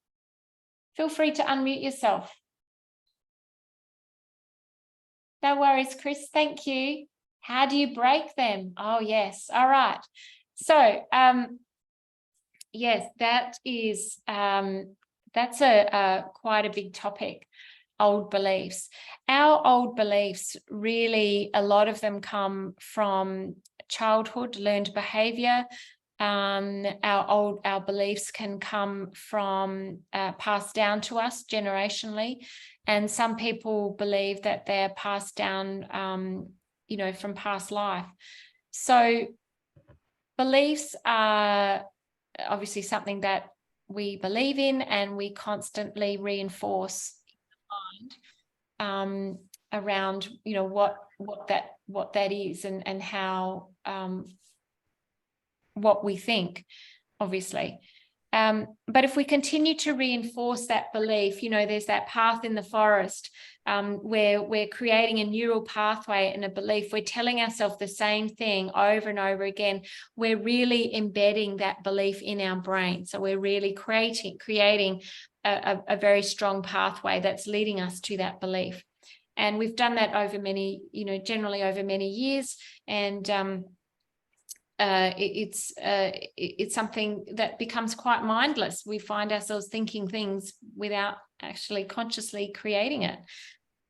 Feel free to unmute yourself. No worries, Chris. Thank you. How do you break them? Oh, yes. All right. So, yes, that is, that's quite a big topic, old beliefs. Our old beliefs, really, a lot of them come from childhood, learned behavior. Our beliefs can come from passed down to us generationally. And some people believe that they're passed down, from past life. So beliefs are obviously something that we believe in, and we constantly reinforce in the mind around, what that is, and how what we think, obviously. But if we continue to reinforce that belief, there's that path in the forest where we're creating a neural pathway and a belief. We're telling ourselves the same thing over and over again. We're really embedding that belief in our brain. So we're really creating a very strong pathway that's leading us to that belief. And we've done that over generally over many years. And it's something that becomes quite mindless. We find ourselves thinking things without actually consciously creating it.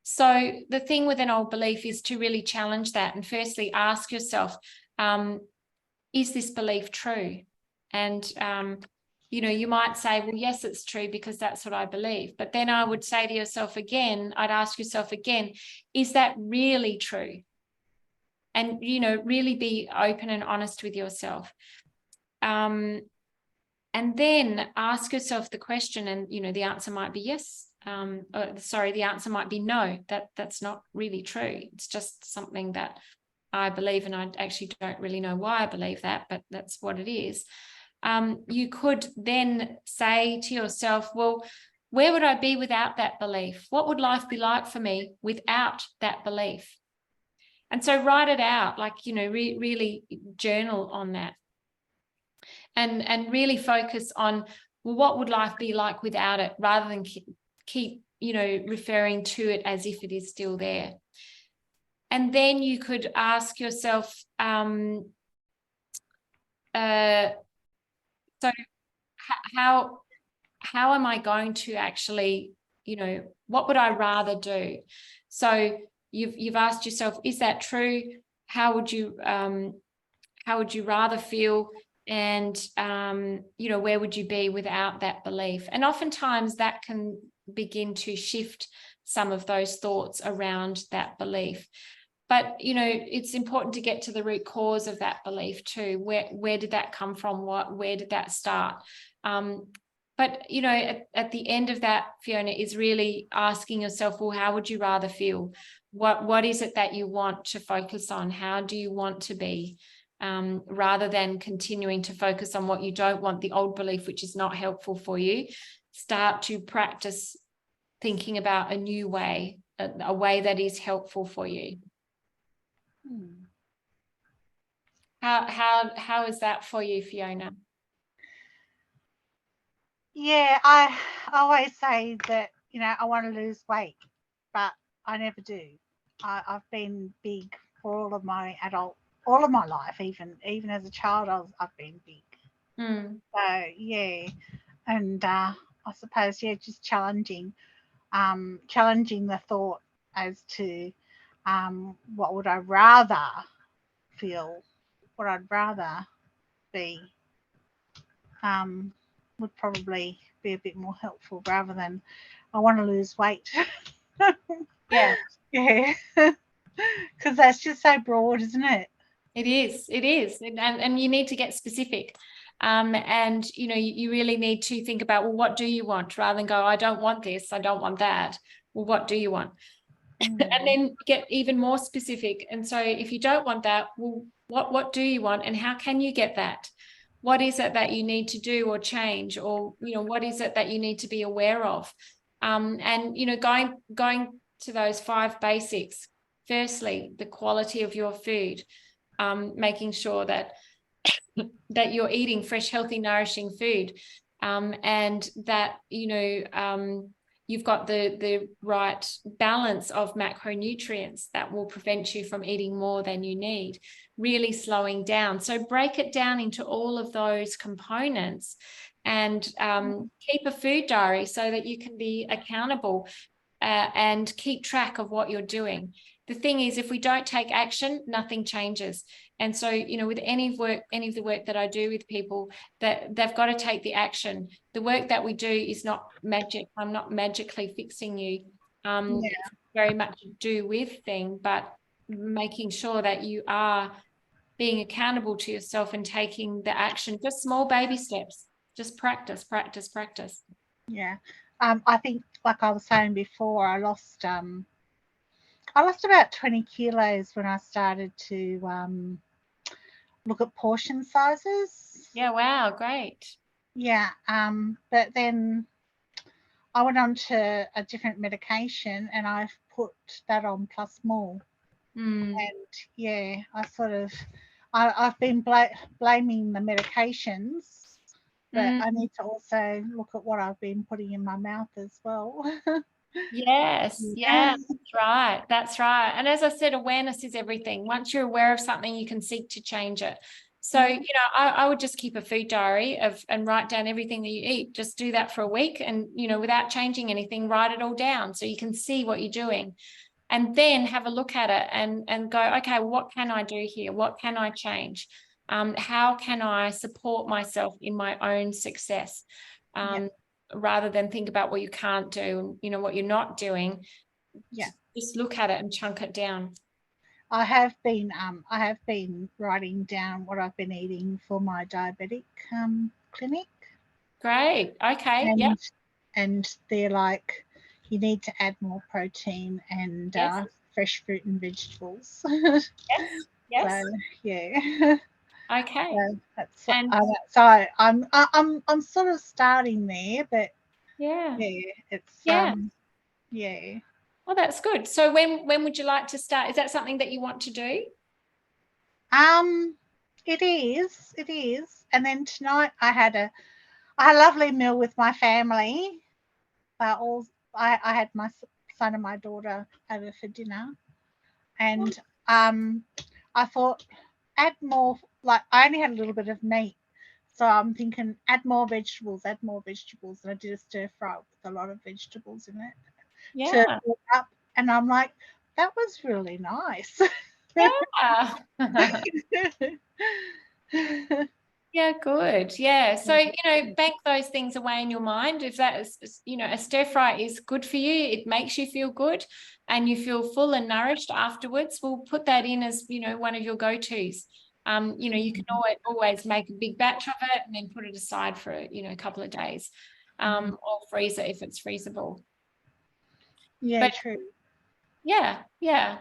So the thing with an old belief is to really challenge that, and firstly ask yourself, is this belief true? And you might say, well, yes, it's true because that's what I believe. But then I would say to yourself again, I'd ask yourself again, is that really true? And, really be open and honest with yourself. And then ask yourself the question, and, the answer might be yes. The answer might be no, that's not really true. It's just something that I believe, and I actually don't really know why I believe that, but that's what it is. you could then say to yourself, well, where would I be without that belief? What would life be like for me without that belief? And so write it out, like, you know, really journal on that, and really focus on, well, what would life be like without it, rather than keep, you know, referring to it as if it is still there. And then you could ask yourself, so how am I going to actually, you know, what would I rather do? So you've asked yourself, is that true? How would you rather feel? And you know, where would you be without that belief? And oftentimes that can begin to shift some of those thoughts around that belief. But, you know, it's important to get to the root cause of that belief too. Where did that come from? Where did that start? But, you know, at the end of that, Fiona, is really asking yourself, well, how would you rather feel? What is it that you want to focus on? How do you want to be? Rather than continuing to focus on what you don't want, the old belief, which is not helpful for you, start to practice thinking about a new way, a way that is helpful for you. How is that for you, Fiona? Yeah, I always say that, you know, I want to lose weight, but I never do. I've been big for all of my life, even as a child, I've been big. So yeah, and I suppose, yeah, just challenging the thought as to what would I rather feel, what I'd rather be, would probably be a bit more helpful, rather than I want to lose weight. Yeah. Yeah. Because that's just so broad, isn't it? It is. And you need to get specific. And, you know, you really need to think about, well, what do you want? Rather than go, I don't want this, I don't want that. Well, what do you want? And then get even more specific. And so if you don't want that, well, what do you want, and how can you get that? What is it that you need to do or change? Or, you know, what is it that you need to be aware of? And, you know, going to those 5 basics. Firstly, the quality of your food, making sure that you're eating fresh, healthy, nourishing food, and that, you know, you've got the right balance of macronutrients that will prevent you from eating more than you need, really slowing down. So break it down into all of those components, and keep a food diary so that you can be accountable and keep track of what you're doing. The thing is, if we don't take action, nothing changes. And so, you know, with any of the work that I do with people, that they've got to take the action. The work that we do is not magic. I'm not magically fixing you. It's very much a do with thing, but making sure that you are being accountable to yourself and taking the action, just small baby steps, just practice. Yeah. I think, like I was saying before, I lost about 20 kilos when I started to look at portion sizes. Yeah, wow, great. Yeah, but then I went on to a different medication, and I put that on plus more. And yeah, I've been blaming the medications, but I need to also look at what I've been putting in my mouth as well. Yes, yeah, that's right. And as I said, awareness is everything. Once you're aware of something, you can seek to change it. So, you know, I would just keep a food diary and write down everything that you eat. Just do that for a week, and, you know, without changing anything, write it all down so you can see what you're doing. And then have a look at it and go, okay, what can I do here? What can I change? How can I support myself in my own success? Rather than think about what you can't do, you know, what you're not doing. Just look at it and chunk it down. I have been writing down what I've been eating for my diabetic clinic. Great. Okay. Yeah. And they're like, you need to add more protein and fresh fruit and vegetables. Yes. So, yeah. Okay. So that's And so I'm sort of starting there, but yeah. it's Yeah. yeah. Well, that's good. So when would you like to start? Is that something that you want to do? It is. And then tonight I had a lovely meal with my family. All I had my son and my daughter over for dinner, and I thought add more. Like I only had a little bit of meat, so I'm thinking add more vegetables, and I did a stir fry with a lot of vegetables in it to Yeah. cook up, and I'm like, that was really nice. Yeah. Yeah, good. Yeah. So, bank those things away in your mind. If that is, a stir fry is good for you, it makes you feel good and you feel full and nourished afterwards, we'll put that in as, one of your go-tos. You can always make a big batch of it and then put it aside for, a couple of days, or freeze it if it's freezable. Yeah, But true. yeah. Yeah.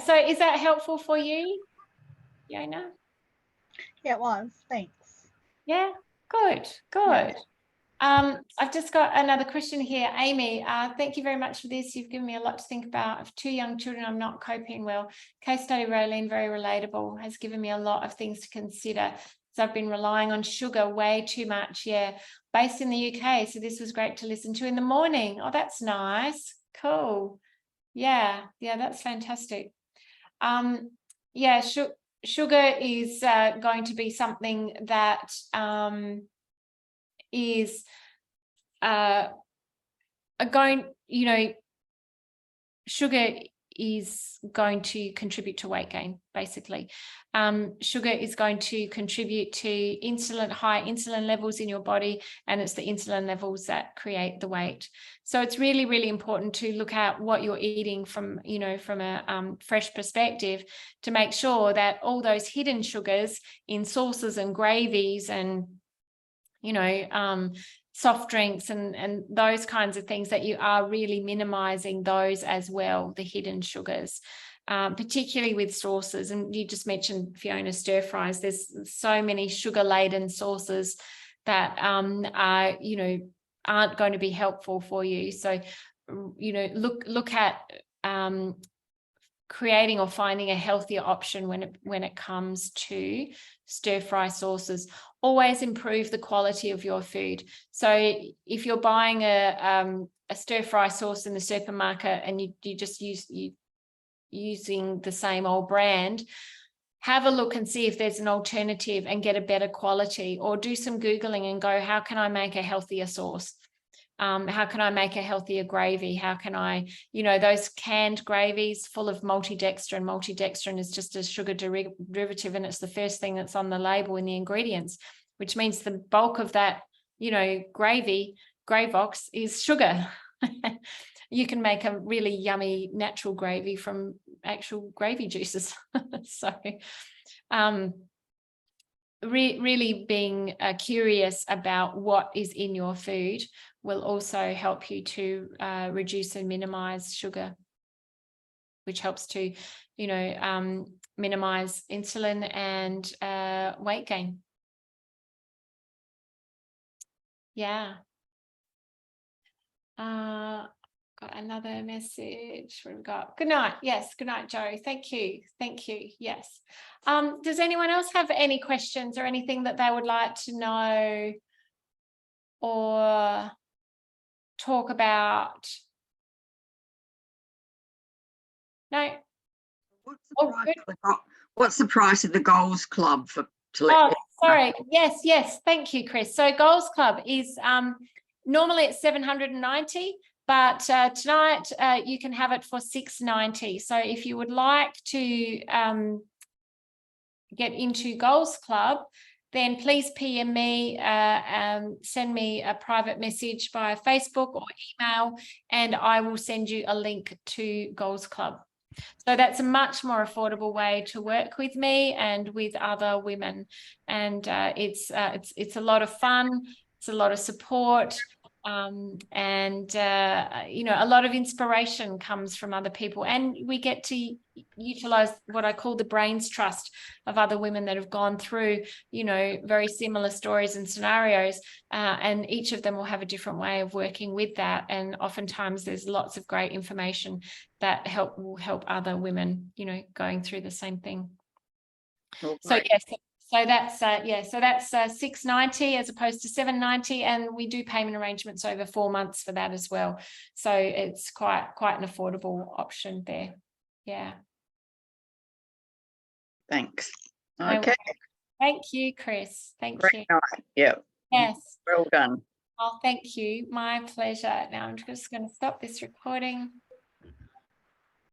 So is that helpful for you, Yona? Yeah, it was. Thanks. Yeah, good. Yeah. I've just got another question here. Amy, thank you very much for this. You've given me a lot to think about. I have 2 young children. I'm not coping well. Case study, Rolene, very relatable, has given me a lot of things to consider. So I've been relying on sugar way too much. Yeah, based in the UK. So this was great to listen to in the morning. Oh, that's nice. Cool. Yeah, that's fantastic. Yeah, sugar is going to be something that is sugar is going to contribute to weight gain, basically. Sugar is going to contribute to high insulin levels in your body, and it's the insulin levels that create the weight. So it's really, really important to look at what you're eating from a fresh perspective to make sure that all those hidden sugars in sauces and gravies and soft drinks and those kinds of things, that you are really minimizing those as well, the hidden sugars, particularly with sauces. And you just mentioned, Fiona, stir fries. There's so many sugar laden sauces that aren't going to be helpful for you. So look at creating or finding a healthier option when it comes to stir fry sauces. Always improve the quality of your food. So if you're buying a stir fry sauce in the supermarket and you just using the same old brand, have a look and see if there's an alternative and get a better quality, or do some Googling and go, how can I make a healthier sauce? How can I make a healthier gravy? How can I, those canned gravies full of maltodextrin. Maltodextrin is just a sugar derivative, and it's the first thing that's on the label in the ingredients, which means the bulk of that, Gravox is sugar. You can make a really yummy natural gravy from actual gravy juices. So, really being curious about what is in your food will also help you to reduce and minimize sugar, which helps to, minimize insulin and weight gain. Yeah. Got another message. What have we got? Good night. Yes. Good night, Joe. Thank you. Yes. Does anyone else have any questions or anything that they would like to know or talk about? No. What's the price of the Goals Club for? Sorry. Yes. Thank you, Chris. So Goals Club is normally it's $790, but tonight you can have it for $690. So if you would like to get into Goals Club, then please PM me, send me a private message via Facebook or email, and I will send you a link to Goals Club. So that's a much more affordable way to work with me and with other women, and it's a lot of fun. It's a lot of support. And you know, a lot of inspiration comes from other people, and we get to utilize what I call the brains trust of other women that have gone through, you know, very similar stories and scenarios, and each of them will have a different way of working with that. And oftentimes there's lots of great information that will help other women, you know, going through the same thing. All So right. yes, so that's $690 as opposed to $790, and we do payment arrangements over 4 months for that as well. So it's quite an affordable option there. Yeah. Thanks. No Okay. Thank you, Chris. Thank you. Great night. Yeah. Yes. Well done. Oh, thank you. My pleasure. Now I'm just going to stop this recording.